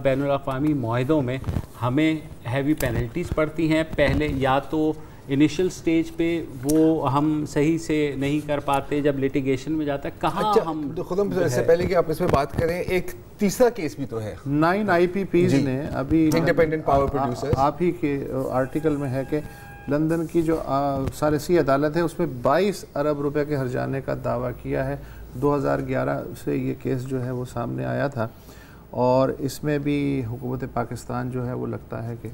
بین الاقوامی معاہدوں میں ہمیں ہیوی پینلٹیز پڑتی ہیں. پہلے یا تو انیشل سٹیج پہ وہ ہم صحیح سے نہیں کر پاتے، جب لیٹیگیشن میں جاتا ہے کہاں ہم. خدم سے پہلے کہ آپ اس میں بات کریں، ایک تیسرا کیس بھی تو ہے. 9 IPPs نے ابھی انڈیپینڈنٹ پاور پروڈیوسرز، آپ ہی کے آرٹیکل میں ہے کہ لندن کی جو ثالثی عدالت ہے اس میں 22 ارب روپے کے ہرجانے کا دعویٰ کیا ہے. 2011 سے یہ کیس جو ہے وہ سامنے آیا تھا اور اس میں بھی حکومت پاکستان جو ہے وہ لگتا ہے کہ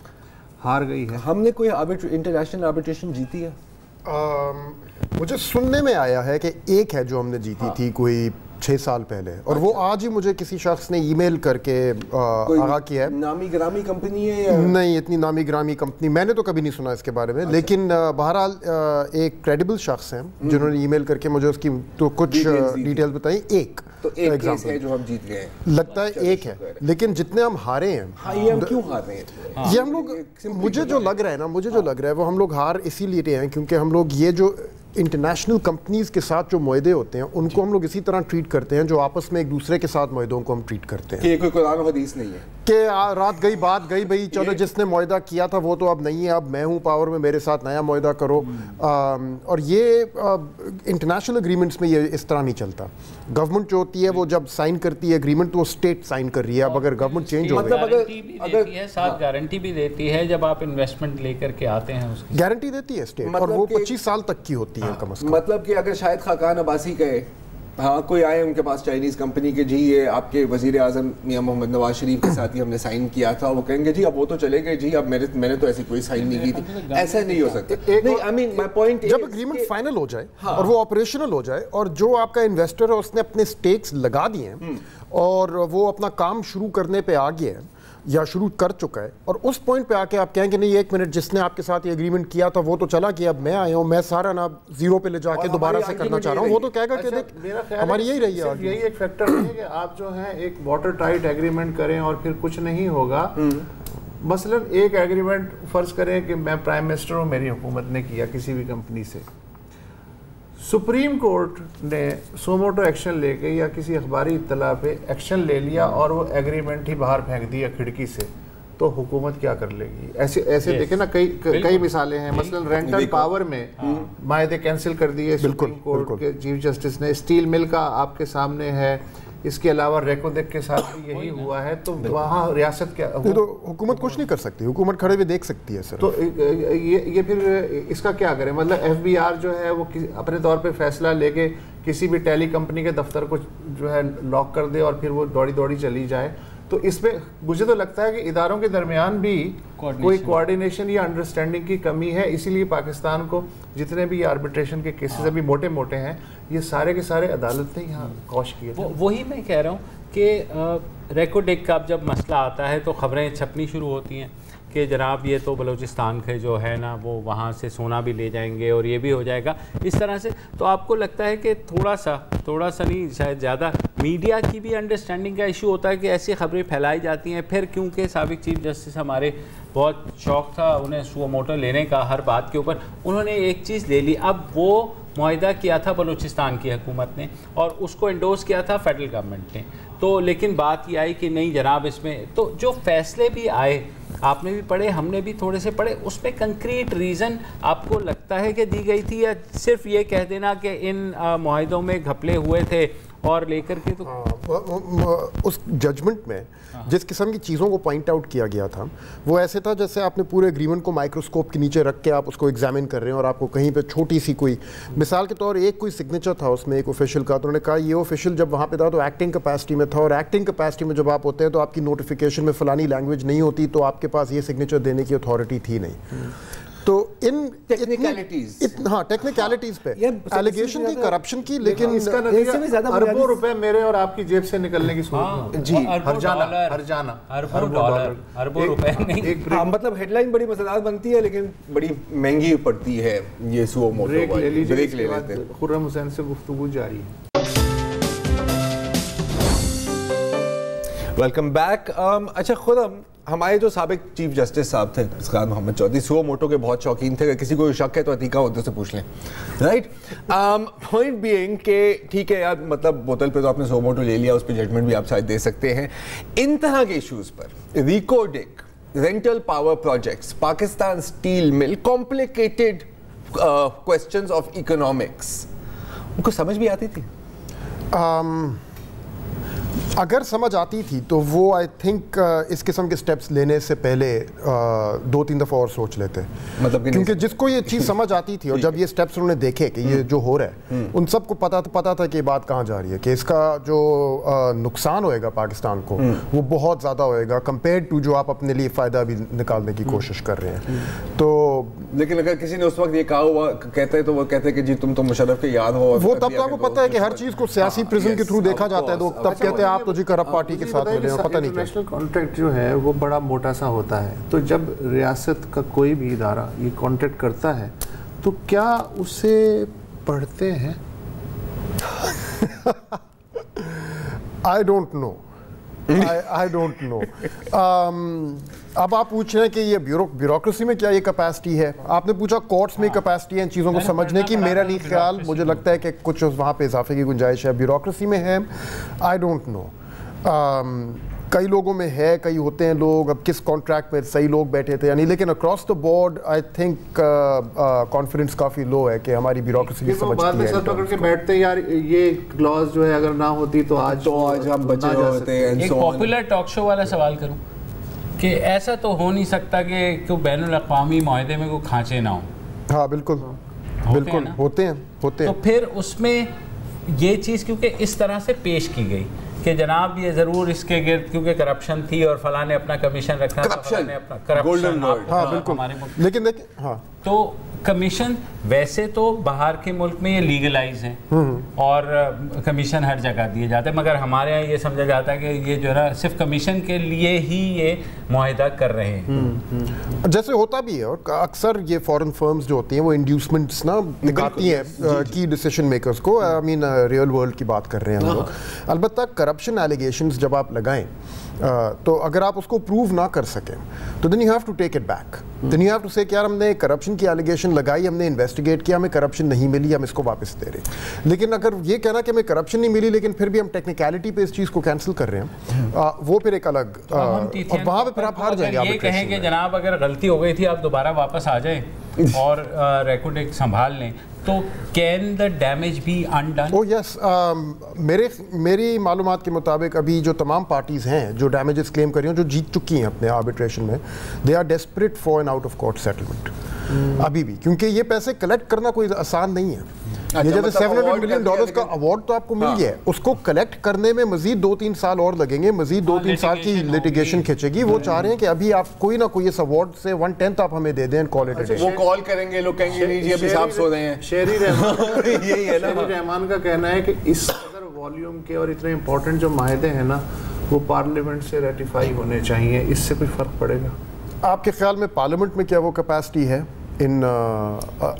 ہار گئی ہے. ہم نے کوئی انٹرنیشنل آربیٹریشن جیتی ہے؟ مجھے سننے میں آیا ہے کہ ایک ہے جو ہم نے جیتی تھی کوئی 6 سال پہلے، اور وہ آج ہی مجھے کسی شخص نے ای میل کر کے آگاہ کیا ہے. نامی گرامی کمپنی ہے یا نہیں؟ اتنی نامی گرامی کمپنی میں نے تو کبھی نہیں سنا اس کے بارے میں، لیکن بہرحال ایک کریڈیبل شخص ہیں جنہوں نے ای میل کر کے مجھے اس کی تو کچھ ڈیٹیل بتائیں. ایک تو ایک کیس ہے جو ہم جیت گئے ہیں، لگتا ہے ایک ہے، لیکن جتنے ہم ہارے ہیں، یہ ہم کیوں ہار رہے ہیں؟ یہ ہم لوگ مجھے جو لگ رہا ہے وہ ہم لوگ ہار اسی لیے ہیں کیونکہ ہم لوگ یہ جو انٹرنیشنل کمپنیز کے ساتھ جو معاہدے ہوتے ہیں ان کو ہم لوگ اسی طرح ٹریٹ کرتے ہیں جو آپس میں ایک دوسرے کے ساتھ معاہدوں کو ہم ٹریٹ کرتے ہیں. کہ یہ کوئی قرآن و حدیث نہیں ہے کہ رات گئی بات گئی بھئی چلو جس نے معاہدہ کیا تھا وہ تو اب نہیں ہے، اب میں ہوں پاور میں، میرے ساتھ نیا معاہدہ کرو. اور یہ انٹرنیشنل اگریمنٹس میں یہ اس طرح نہیں چلتا. گورنمنٹ جو ہوتی ہے وہ جب سائن کرتی ہے اگریمنٹ تو وہ اسٹیٹ سائن کر رہی ہے. اب اگر گورنمنٹ چینج ہو گئی ساتھ گارنٹی بھی دیتی ہے جب آپ انویسٹمنٹ لے کر کے آتے ہیں، اس کی گارنٹی دیتی ہے اسٹیٹ، اور وہ 25 سال تک کی ہوتی ہے کم از کم. مطلب کہ اگر شاید خاقان عباسی کہے، ہاں کوئی آئے ان کے پاس چائنیز کمپنی کے، جی یہ آپ کے وزیر اعظم میاں محمد نواز شریف کے ساتھ ہی ہم نے سائن کیا تھا، وہ کہیں گے جی اب وہ تو چلے گئے، جی اب میں نے تو ایسی کوئی سائن نہیں کی تھی. ایسا نہیں ہو سکتا. جب اگریمنٹ فائنل ہو جائے اور وہ آپریشنل ہو جائے اور جو آپ کا انویسٹر ہے اس نے اپنے سٹیکس لگا دیے ہیں اور وہ اپنا کام شروع کرنے پہ آ گیا ہے، یا شروع کر چکا ہے, اور اس پوائنٹ پہ آ کے آپ کہیں کہ نہیں ایک منٹ, جس نے آپ کے ساتھ یہ اگریمنٹ کیا تھا وہ تو چلا گیا, اب میں آیا ہوں, میں سارا نا زیرو پہ لے جا کے دوبارہ سے کرنا چاہ رہا ہوں, وہ تو کہے گا کہ دیکھ ہماری یہی رہی ہے. یہی ایک فیکٹر نہیں ہے کہ آپ جو ہیں ایک واٹر ٹائٹ ایگریمنٹ کریں اور پھر کچھ نہیں ہوگا. مثلا ایک ایگریمنٹ فرض کریں کہ میں پرائم منسٹر ہوں, میری حکومت نے کیا کسی بھی کمپنی سے, سپریم کورٹ نے سو موٹو ایکشن لے کے یا کسی اخباری اطلاع پہ ایکشن لے لیا اور وہ ایگریمنٹ ہی باہر پھینک دیا کھڑکی سے, تو حکومت کیا کر لے گی؟ ایسے دیکھیں نا, کئی مثالیں ہیں. مثلا رینٹل پاور میں معاہدے کینسل کر دیے سپریم کورٹ کے چیف جسٹس نے. اسٹیل مل کا آپ کے سامنے ہے. اس کے علاوہ ریکوڈیک کے ساتھ بھی یہی ہوا ہے. تو وہاں ریاست کیا, تو حکومت کچھ نہیں کر سکتی, حکومت کھڑے ہوئے دیکھ سکتی ہے. سر تو یہ پھر اس کا کیا کریں؟ مطلب ایف بی آر جو ہے وہ اپنے طور پہ فیصلہ لے کے کسی بھی ٹیلی کمپنی کے دفتر کو جو ہے لاک کر دے اور پھر وہ دوڑی چلی جائے. تو اس میں مجھے تو لگتا ہے کہ اداروں کے درمیان بھی کوئی کوارڈینیشن یا انڈرسٹینڈنگ کی کمی ہے. اسی لیے پاکستان کو جتنے بھی آربیٹریشن کے کیسز ابھی موٹے ہیں, یہ سارے کے سارے عدالت نے یہاں کوش کیے. وہی میں کہہ رہا ہوں کہ ریکوڈیک کا جب مسئلہ آتا ہے تو خبریں چھپنی شروع ہوتی ہیں کہ جناب یہ تو بلوچستان کے جو ہے نا وہ وہاں سے سونا بھی لے جائیں گے اور یہ بھی ہو جائے گا اس طرح سے. تو آپ کو لگتا ہے کہ تھوڑا سا نہیں شاید زیادہ میڈیا کی بھی انڈرسٹینڈنگ کا ایشو ہوتا ہے کہ ایسی خبریں پھیلائی جاتی ہیں. پھر کیونکہ سابق چیف جسٹس ہمارے بہت شوق تھا انہیں سو موٹو لینے کا ہر بات کے اوپر, انہوں نے ایک چیز لے لی. اب وہ معاہدہ کیا تھا بلوچستان کی حکومت نے اور اس کو انڈورس کیا تھا فیڈرل گورنمنٹ نے. تو لیکن بات یہ آئی کہ نہیں جناب اس میں تو جو فیصلے بھی آئے آپ نے بھی پڑھے, ہم نے بھی تھوڑے سے پڑھے, اس میں کنکریٹ ریزن آپ کو لگتا ہے کہ دی گئی تھی یا صرف یہ کہہ دینا کہ ان معاہدوں میں گھپلے ہوئے تھے اور لے کر کے. تو اس ججمنٹ میں جس قسم کی چیزوں کو پوائنٹ آؤٹ کیا گیا تھا وہ ایسے تھا جیسے آپ نے پورے ایگریمنٹ کو مائکروسکوپ کے نیچے رکھ کے آپ اس کو ایگزامن کر رہے ہیں اور آپ کو کہیں پہ چھوٹی سی کوئی مثال کے طور ایک کوئی سگنیچر تھا اس میں ایک آفیشیل کا, تو انہوں نے کہا یہ آفیشیل جب وہاں پہ تھا تو ایکٹنگ کیپیسٹی میں تھا, اور ایکٹنگ کیپیسٹی میں جب آپ ہوتے ہیں تو آپ کی نوٹیفیکیشن میں فلانی لینگویج نہیں ہوتی تو آپ کے پاس یہ سگنیچر دینے کی اتھارٹی تھی نہیں. تو ان ٹیکنیکلٹیز پہ ایلیگیشن کی, کرپشن کی, لیکن اس کا نتیجہ اربوں روپے میرے اور آپ کی جیب سے نکلنے کی صورت میں. جی ہر جانا اربوں روپے نہیں, مطلب ہیڈ لائن بڑی مزیدار بنتی ہے لیکن بڑی مہنگی پڑتی ہے. یہ سو موٹو بریک لے لیتے ہیں. خرم حسین سے گفتگو جاری ہے. Welcome back. اچھا خرم, ہمارے جو سابق چیف جسٹس صاحب تھے اسقراط محمد چودھری سو موٹو کے بہت شوقین تھے. اگر کسی کو شک ہے تو عتیقہ عہدے سے پوچھ لیں, رائٹ. پوائنٹ بینگ کہ ٹھیک ہے یار, مطلب بوتل پہ تو آپ نے سو موٹو لے لیا, اس پہ ججمنٹ بھی آپ شاید دے سکتے ہیں. ان طرح کے ایشوز پر Reko Diq, rental power projects, Pakistan steel mill, complicated questions of economics, ان کو سمجھ بھی آتی تھی؟ اگر سمجھ آتی تھی تو وہ آئی تھنک اس قسم کے سٹیپس لینے سے پہلے 2-3 دفعہ اور سوچ لیتے, مطلب کیونکہ جس کو یہ چیز سمجھ آتی تھی اور جب یہ سٹیپس انہوں نے دیکھے کہ یہ جو ہو رہا ہے ان سب کو پتا تھا کہ یہ بات کہاں جا رہی ہے, کہ اس کا جو نقصان ہوئے گا پاکستان کو وہ بہت زیادہ ہوئے گا کمپیئر ٹو جو آپ اپنے لیے فائدہ بھی نکالنے کی کوشش کر رہے ہیں. تو لیکن اگر کسی نے اس وقت یہ کہا ہوا کہتے تو وہ کہتے کہ جی تم تو مشرف کے یاد ہو, وہ تب تو آپ کو پتہ ہے کہ ہر چیز کو سیاسی پرزم کے تھرو دیکھا جاتا ہے, تو تب کہتے ہیں آپ تو جی کرپ پارٹی کے ساتھ ملے, پتہ نہیں. انٹرنیشنل کانٹریکٹ جو ہے وہ بڑا موٹا سا ہوتا ہے, تو جب ریاست کا کوئی بھی ادارہ یہ کانٹریکٹ کرتا ہے تو کیا اسے پڑھتے ہیں؟ I don't know. اب آپ پوچھ رہے ہیں کہ یہ بیوروکریسی میں کیا یہ کیپیسٹی ہے, آپ نے پوچھا کورٹس میں کیپیسٹی ہے ان چیزوں کو سمجھنے کی, میرا نہیں خیال, مجھے لگتا ہے کہ کچھ وہاں پہ اضافے کی گنجائش ہے. بیوروکریسی میں ہے, آئی ڈونٹ نو, کئی لوگوں میں ہے, کئی ہوتے ہیں لوگ, اب کس کانٹریکٹ میں صحیح لوگ بیٹھے تھے یعنی, لیکن across the board I think confidence کافی لو ہے کہ ہماری بیوروکریسی بھی سمجھتی ہے. بعد میں سر پکڑ کے بیٹھتے ہیں یار یہ کلاز جو ہے اگر نہ ہوتی تو آج ہم بچے ہوتے ہیں. ایک پاپولر ٹاک شو والا سوال کروں کہ ایسا تو ہو نہیں سکتا کہ کوئی بین الاقوامی معاہدے میں کوئی کھانچے نہ ہوں. ہاں بالکل ہوتے ہیں. تو پھر اس میں یہ چیز کیونکہ اس طرح سے پیش کی گئی کہ جناب یہ ضرور اس کے گرد کیونکہ کرپشن تھی اور فلاں نے اپنا کمیشن رکھا تھا, فلاں نے اپنا کرپشن, ہاں بالکل, لیکن دیکھیں ہاں, تو کمیشن ویسے تو باہر کے ملک میں یہ لیگلائز ہیں اور کمیشن ہر جگہ دیے جاتے ہیں، مگر ہمارے یہاں یہ سمجھا جاتا ہے کہ یہ جو ہے نا صرف کمیشن کے لیے ہی یہ معاہدہ کر رہے ہیں، جیسے ہوتا بھی ہے. اور اکثر یہ فورن فرمز جو ہوتی ہیں وہ انڈیوسمنٹس نا دکھاتی ہیں کی ڈیسیشن میکرز کو. آئی مین ریئل ورلڈ کی بات کر رہے ہیں ہم لوگ. البتہ کرپشن ایلیگیشنز جب آپ لگائیں تو اگر آپ اس کو پروو نہ کر سکیں تو then you have to take it back. Then you have to say کہ یار ہم نے کرپشن کی ایلیگیشن لگائی، ہم نے انویسٹیگیٹ کیا، ہمیں کرپشن نہیں ملی، ہم اس کو واپس دے رہے ہیں. لیکن اگر یہ کہنا کہ ہمیں کرپشن نہیں ملی لیکن پھر بھی ہم ٹیکنیکلٹی پہ اس چیز کو کینسل کر رہے ہیں، وہ پھر ایک الگ، اور وہاں پہ پھر آپ ہار جائیں گے. یہ کہیں کہ جناب اگر غلطی ہو گئی تھی آپ دوبارہ واپس آ جائیں اور ریکارڈ ایک سنبھال لیں، تو کین دا ڈیمیج بی انڈن؟ او یس، میری معلومات کے مطابق ابھی جو تمام پارٹیز ہیں جو ڈیمیجز کلیم کر رہی ہیں، جو جیت چکی ہیں اپنے آربیٹریشن میں، they are desperate for an out of court settlement ابھی بھی، کیونکہ یہ پیسے کلیکٹ کرنا کوئی آسان نہیں ہے. یہ جیسے $700 ملین کا ایوارڈ تو آپ کو مل گیا ہے، اس کو کلیکٹ کرنے میں مزید 2-3 سال اور لگیں گے، مزید 2-3 سال کی لیٹیگیشن کھینچے گی. وہ چاہ رہے ہیں کہ ابھی آپ کوئی نہ کوئی اس ایوارڈ سے 1/10 آپ ہمیں دے دیں. وہ کال کریں گے، لوگ کہیں گے نہیں جی ابھی صاحب سو رہے ہیں. شہری رحمان کا کہنا ہے کہ اس قدر والیوم کے اور اتنے امپورٹنٹ جو معاہدے ہیں نا وہ پارلیمنٹ سے ریٹیفائی ہونے چاہیے. اس سے کوئی فرق پڑے گا آپ کے خیال میں پارلیمنٹ میں کیا وہ کیپیسٹی ہے ان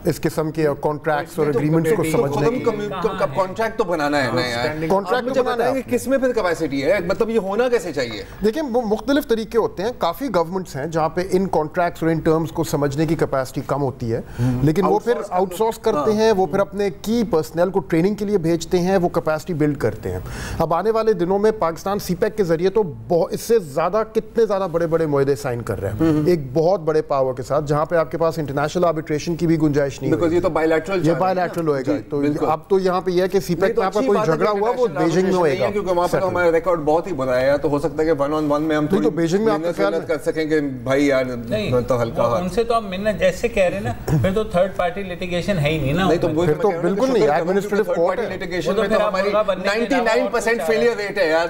اس قسم کے کانٹریکٹس اور اگریمنٹس کو سمجھنے کی؟ کانٹریکٹ تو بنانا ہے نا یار، کانٹریکٹ تو بنانا ہے. کس میں پھر کیپیسٹی ہے، مطلب یہ ہونا کیسے چاہیے؟ دیکھیں مختلف طریقے ہوتے ہیں. کافی گورنمنٹس ہیں جہاں پہ ان کانٹریکٹس اور ان ٹرمز کو سمجھنے کی کیپیسٹی کم ہوتی ہے، لیکن وہ پھر آؤٹ سورس کرتے ہیں، وہ پھر اپنے کی پرسنل کو ٹریننگ کے لیے بھیجتے ہیں، وہ کیپیسٹی بلڈ کرتے ہیں. اب آنے والے دنوں میں پاکستان سی پیک کے ذریعے تو اس سے زیادہ کتنے زیادہ بڑے بڑے معاہدے سائن کر رہے ہیں ایک بہت بڑے پاور کے ساتھ، جہاں پہ آپ کے پاس انٹرنیشنل آربیٹریشن کی بھی گنجائش نہیں ہے. یہ تو بائیلیٹرل ہوئے گا. تو اب تو یہاں پہ یہ ہے کہ سی پیک میں آپ کا کوئی جھگڑا ہوا وہ بیجنگ میں ہوئے گا، کیونکہ وہاں پہ ہمارا ریکارڈ بہت ہی بڑا ہے. تو ہو سکتا ہے کہ 1-on-1 میں ہم تو بیجنگ میں آپ کا خیال کر سکیں کہ بھائی یار تو ہلکا ان سے تو آپ منت جیسے کہہ رہے ہیں نا، پھر تو تھرڈ پارٹی لیٹیگیشن ہے ہی نہیں نا. نہیں تو پھر تو بالکل نہیں، ایڈمنسٹریٹو کورٹ ہے. لیٹیگیشن میں تو ہماری 99% فیلئر ریٹ ہے یار.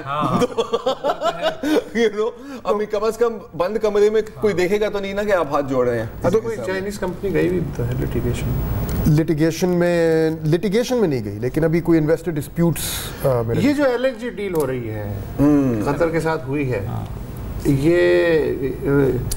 یو نو ابھی کم از کم بند کمرے میں کوئی دیکھے گا تو نہیں نا کہ آپ ہاتھ جوڑ رہے ہیں. تو کوئی چائنیز کمپنی گئی بھی تو ہے لیٹیگیشن میں نہیں گئی، لیکن ابھی کوئی انویسٹر ڈسپیوٹس. یہ جو LNG ڈیل ہو رہی ہے قطر کے ساتھ ہوئی ہے، یہ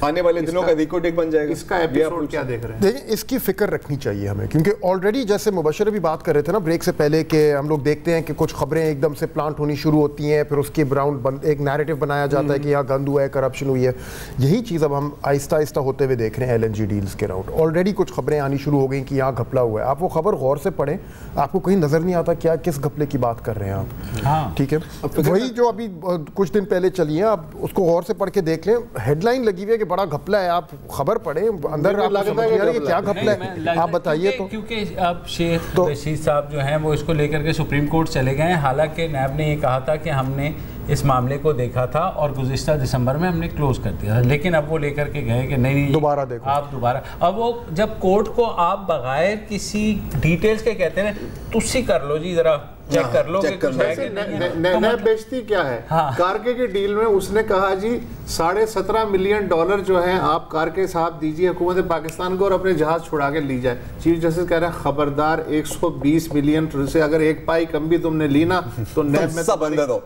آنے والے دنوں کا ریکارڈ بن جائے گا. اس کا ایپیسوڈ کیا دیکھ رہے ہیں؟ دیکھیں اس کی فکر رکھنی چاہیے ہمیں، کیونکہ آلریڈی جیسے مبشر بھی بات کر رہے تھے نا بریک سے پہلے کہ ہم لوگ دیکھتے ہیں کہ کچھ خبریں ایک دم سے پلانٹ ہونی شروع ہوتی ہیں، پھر اس کے براؤنڈ ایک نیریٹو بنایا جاتا ہے کہ یہاں گند ہوا ہے، کرپشن ہوئی ہے. یہی چیز اب ہم آہستہ آہستہ ہوتے ہوئے دیکھ رہے ہیں LNG ڈیلز کے راؤنڈ. آلریڈی کچھ خبریں آنی شروع ہو گئیں کہ یہاں گھپلا ہوا ہے. آپ وہ خبر غور سے پڑھیں، آپ کو کہیں نظر نہیں آتا کیا کس گھپلے کی بات کر رہے ہیں آپ. ٹھیک ہے، وہی جو ابھی کچھ دن پہلے چلی ہیں، آپ اس کو غور سے پڑھ کے دیکھ لیں. ہیڈ لائن لگی ہوئی ہے کہ بڑا گھپلا ہے، آپ خبر پڑھیں اندر آپ کو سمجھ نہیں آ رہی کہ کیا گھپلا ہے. آپ بتائیے. تو کیونکہ اب شیخ رشید صاحب جو ہیں وہ اس کو لے کر کے سپریم کورٹ چلے گئے ہیں. حالانکہ نیب نے یہ کہا تھا کہ ہم نے اس معاملے کو دیکھا تھا اور گزشتہ دسمبر میں ہم نے کلوز کر دیا تھا، لیکن اب وہ لے کر کے گئے کہ نہیں دوبارہ دیکھو، آپ دوبارہ. اب وہ جب کورٹ کو آپ بغیر کسی ڈیٹیلز کے کہتے ہیں تسی کر لو جی، ذرا چیک کر لو کہ کچھ ہے کہ نہیں. نیب بیچتی کیا ہے؟ کارکے کی ڈیل میں اس نے کہا جی $17.5 ملین جو ہیں آپ کارکے صاحب دیجیے حکومت پاکستان کو اور اپنے جہاز چھڑا کے لی جائے. چیف جسٹس کہہ رہے ہیں خبردار 120 ملین سے اگر ایک پائی کم بھی تم نے لی نا تو نیب میں سب اندر ہو.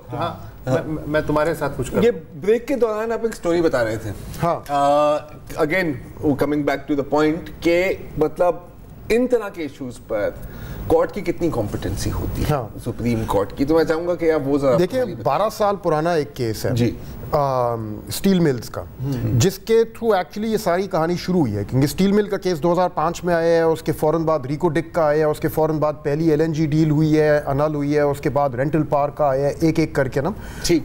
میں تمہارے ساتھ کچھ کروں. یہ بریک کے دوران آپ ایک سٹوری بتا رہے تھے. Again coming back to the point کہ مطلب ان طرح کے ایشوز پر کورٹ کی کتنی کمپیٹنسی ہوتی ہے سپریم کورٹ کی. تو میں چاہوں گا کہ آپ وہ ذرا دیکھیں. 12 سال پرانا ایک کیس ہے جی اسٹیل ملز کا، جس کے تھرو ایکچولی یہ ساری کہانی شروع ہوئی ہے. کیونکہ اسٹیل مل کا کیس 2005 میں آیا ہے، اس کے فوراً بعد ریکو ڈک کا آیا ہے، اس کے فوراً بعد پہلی LNG ڈیل ہوئی ہے، انل ہوئی ہے، اس کے بعد رینٹل پارک کا آیا ہے، ایک ایک کر کے نا.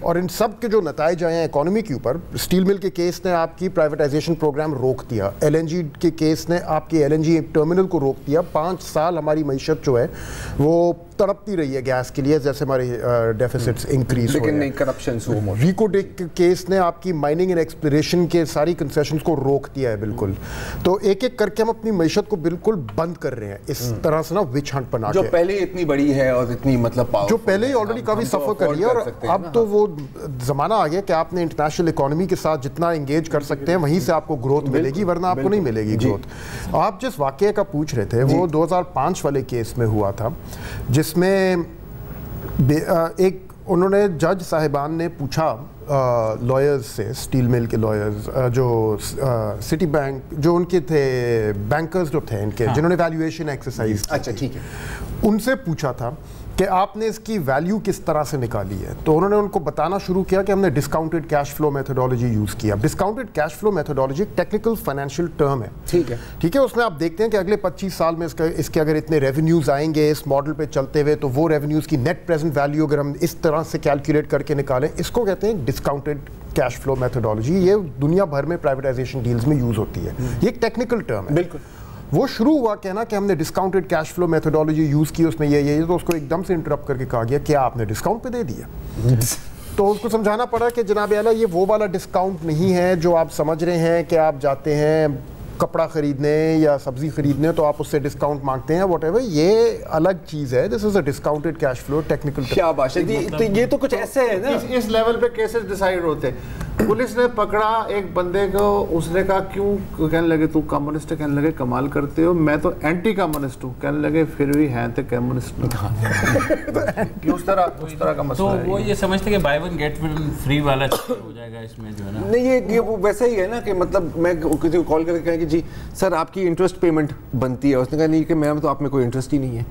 اور ان سب کے جو نتائج آئے ہیں اکانومی کے اوپر، اسٹیل مل کے کیس نے آپ کی پرائیویٹائزیشن پروگرام روک دیا، LNG کے کیس نے آپ کی LNG ٹرمینل کو روک روک دیا. 5 سال ہماری معیشت جو ہے وہ تڑپتی رہی ہے گیس کے لیے, جیسے ہمارے ڈیفیسٹس انکریز ہوئے. لیکن کرپشن ریکو کیس نے آپ کی مائننگ اینڈ ایکسپلوریشن کے ساری کنسیشنز کو روک دیا ہے بالکل. تو ایک ایک کر کے ہم اپنی معیشت کو بالکل بند کر رہے ہیں اس طرح سے نا وچ ہنٹ بنا کے, جو پہلے اتنی بڑی ہے اور اتنی مطلب جو پہلے ہی آلریڈی کافی سفر کر رہی ہے. اور اب تو وہ زمانہ آ گیا کہ آپ نے انٹرنیشنل اکانومی کے ساتھ جتنا انگیج کر سکتے ہیں وہیں سے آپ کو گروتھ ملے گی, ورنہ آپ کو نہیں ملے گی گروتھ. آپ جس واقعے کا پوچھ رہے تھے وہ 2005 والے کیس میں ہوا تھا, جس میں ایک انہوں نے جج صاحبان نے پوچھا لائرز سے, اسٹیل مل کے لائرز جو سٹی بینک جو ان کے تھے, بینکرز جو تھے ان کے, جنہوں نے ویلیویشن ایکسرسائز, اچھا ٹھیک ہے, ان سے پوچھا تھا کہ آپ نے اس کی ویلیو کس طرح سے نکالی ہے. تو انہوں نے ان کو بتانا شروع کیا کہ ہم نے discounted cash flow methodology use کیا. ڈسکاؤنٹڈ کیش فلو میتھڈالوجی ایک ٹیکنیکل فائنینشیل ٹرم ہے, ٹھیک ہے, اس میں آپ دیکھتے ہیں کہ اگلے 25 سال میں اس کے اگر اتنے ریونیوز آئیں گے اس ماڈل پہ چلتے ہوئے, تو وہ ریونیوز کی نیٹ پریزنٹ ویلیو اگر ہم اس طرح سے کیلکولیٹ کر کے نکالیں, اس کو کہتے ہیں ڈسکاؤنٹڈ کیش فلو میتھڈالوجی. یہ دنیا بھر میں پرائیویٹائزیشن ڈیلز میں یوز ہوتی ہے. یہ ایک ٹیکنیکل ٹرم ہے. بالکل. وہ شروع ہوا کہنا کہ ہم نے discounted cash flow methodology use کی, اس میں یہ تو اس کو ایک دم سے انٹرپٹ کر کے کہا گیا کیا آپ نے ڈسکاؤنٹ پہ دے دیا. تو اس کو سمجھانا پڑا کہ جناب اعلیٰ یہ وہ والا ڈسکاؤنٹ نہیں ہے جو آپ سمجھ رہے ہیں کہ آپ جاتے ہیں کپڑا خریدنے یا سبزی خریدنے تو آپ اس سے ڈسکاؤنٹ مانگتے ہیں واٹ ایور, یہ الگ چیز ہے. دس از اے ڈسکاؤنٹڈ کیش فلو ٹیکنیکل. کیا بات ہے, یہ تو کچھ ایسے ہے نا, اس لیول پہ کیسز ڈیسائیڈ ہوتے ہیں. پولیس نے پکڑا ایک بندے کو, اس نے کہا کیوں, کہنے لگے تو کمیونسٹ ہے, کہنے لگے کمال کرتے ہو, میں تو اینٹی کمیونسٹ ہوں, کہنے لگے پھر بھی ہیں تو کمیونسٹ اس طرح کا مسئلہ ہے. تو وہ یہ سمجھتے کہ buy one get one free والا ہو جائے گا اس میں جو ہے نا. نہیں, یہ ویسا ہی ہے نا کہ مطلب میں کسی کو کال کر کے کہیں کہ جی سر آپ کی انٹرسٹ پیمنٹ بنتی ہے, اس نے کہا نہیں کہ میم تو آپ میں کوئی انٹرسٹ ہی نہیں ہے.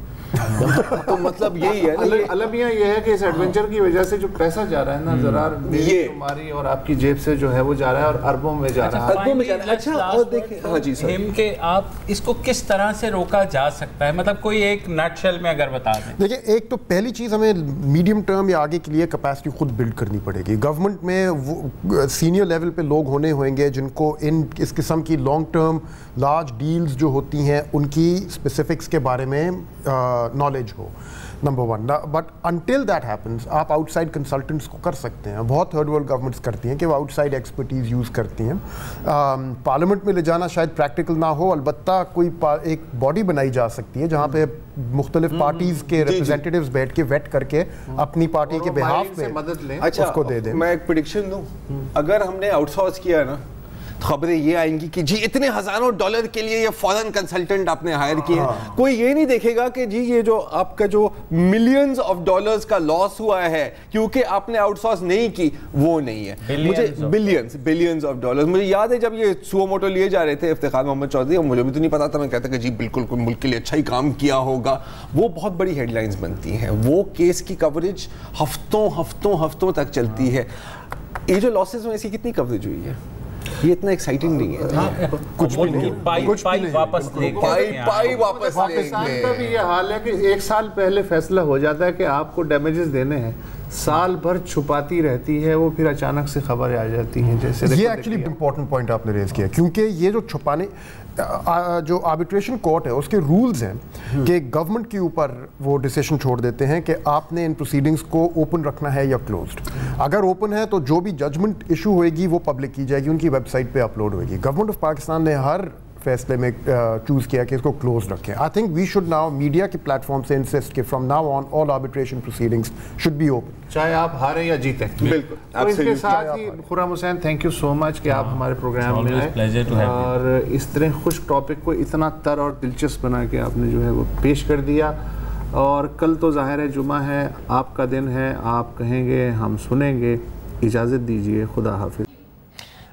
تو مطلب یہی ہے, المیہ یہ ہے کہ اس ایڈونچر کی وجہ سے جو پیسہ جا رہا ہے نا ضرار میری تمہاری اور آپ کی جیب سے جو ہے وہ جا رہا ہے اور اربوں میں جا رہا ہے. اچھا اور دیکھیں, ہاں جی سر, کہ آپ اس کو کس طرح سے روکا جا سکتا ہے, مطلب کوئی ایک نٹ شیل میں اگر بتا دیں. دیکھیں, ایک تو پہلی چیز ہمیں میڈیم ٹرم یا آگے کے لیے کیپیسٹی خود بلڈ کرنی پڑے گی. گورنمنٹ میں وہ سینئر لیول پہ لوگ ہونے ہوئیں گے جن کو اس قسم کی لانگ ٹرم لارج ڈیلز جو ہوتی ہیں ان کی اسپیسیفکس کے بارے میں knowledge who, number 1. But until that happens آپ آؤٹ سائڈ کنسلٹنٹس کو کر سکتے ہیں. بہت تھرڈ ورلڈ گورنمنٹس کرتی ہیں کہ وہ آؤٹ سائڈ ایکسپرٹیز یوز کرتی ہیں. پارلیمنٹ میں لے جانا شاید پریکٹیکل نہ ہو, البتہ کوئی ایک باڈی بنائی جا سکتی ہے جہاں پہ مختلف پارٹیز کے ریپرزینٹیوز بیٹھ کے ویٹ کر کے اپنی پارٹی کے بہاف پہ اس کو دے دیں. میں ایک پریڈکشن دوں, اگر ہم نے آؤٹ سورس کیا ہے نا, خبریں یہ آئیں گی کہ جی اتنے ہزاروں ڈالر کے لیے یہ فورن کنسلٹنٹ آپ نے ہائر کیے ہیں. کوئی یہ نہیں دیکھے گا کہ جی یہ جو آپ کا جو ملینز آف ڈالرز کا لاس ہوا ہے کیونکہ آپ نے آؤٹ سورس نہیں کی, وہ نہیں ہے. مجھے بلینز آف ڈالرز, مجھے یاد ہے جب یہ سو موٹو لیے جا رہے تھے افتخار محمد چودھری, اور مجھے بھی تو نہیں پتا تھا, میں کہتا کہ جی بالکل کوئی ملک کے لیے اچھا ہی کام کیا ہوگا. وہ بہت بڑی ہیڈ لائنز بنتی ہیں, وہ کیس کی کوریج ہفتوں تک چلتی ہے. یہ جو لاسز میں اس کی کتنی کوریج ہوئی ہے, یہ اتنا ایکسائٹنگ نہیں ہے. کچھ بھی نہیں, پائی واپس پاکستان کا بھی یہ حال ہے کہ 1 سال پہلے فیصلہ ہو جاتا ہے کہ آپ کو ڈیمیجز دینے ہیں, سال بھر چھپاتی رہتی ہے وہ, پھر اچانک سے خبریں آ جاتی ہیں. جیسے یہ ایکچولی امپورٹنٹ پوائنٹ آپ نے ریز کیا, کیونکہ یہ جو چھپانے جو آربیٹریشن کورٹ ہے اس کے رولز ہیں کہ گورنمنٹ کے اوپر وہ ڈیسیشن چھوڑ دیتے ہیں کہ آپ نے ان پروسیڈنگز کو اوپن رکھنا ہے یا کلوزڈ. اگر اوپن ہے تو جو بھی ججمنٹ ایشو ہوئے گی وہ پبلک کی جائے گی, ان کی ویب سائٹ پہ اپلوڈ ہوئے گی. گورنمنٹ آف پاکستان نے ہر فیصلے میں چوز کیا کہ اس کو کلوز رکھیں. I think we should now media کے پلیٹ فارم سے انسسٹ کہ from now on all arbitration proceedings should be open, چاہے آپ ہاریں یا جیتیں. بالکل. اور اس کے ساتھ ہی خرم حسین, تھینک یو سو مچ کہ آپ ہمارے پروگرام میں آئے اور اس طرح خوش ٹاپک کو اتنا تر اور دلچسپ بنا کے آپ نے جو ہے وہ پیش کر دیا. اور کل تو ظاہر ہے جمعہ ہے, آپ کا دن ہے, آپ کہیں گے ہم سنیں گے. اجازت دیجیے, خدا حافظ.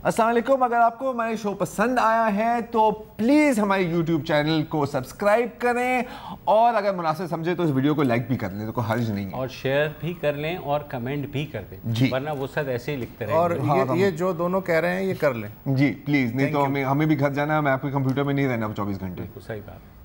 السلام علیکم. اگر آپ کو ہمارے شو پسند آیا ہے تو پلیز ہمارے یوٹیوب چینل کو سبسکرائب کریں, اور اگر مناسب سمجھے تو اس ویڈیو کو لائک بھی کر لیں, تو کوئی حرج نہیں ہے, اور شیئر بھی کر لیں اور کمنٹ بھی کر دیں, ورنہ وہ سب ایسے ہی لکھتے رہیں. اور یہ جو دونوں کہہ رہے ہیں یہ کر لیں جی پلیز, نہیں تو ہمیں بھی گھر جانا ہے, میں آپ کے کمپیوٹر میں نہیں رہنا 24 گھنٹے. صحیح بات.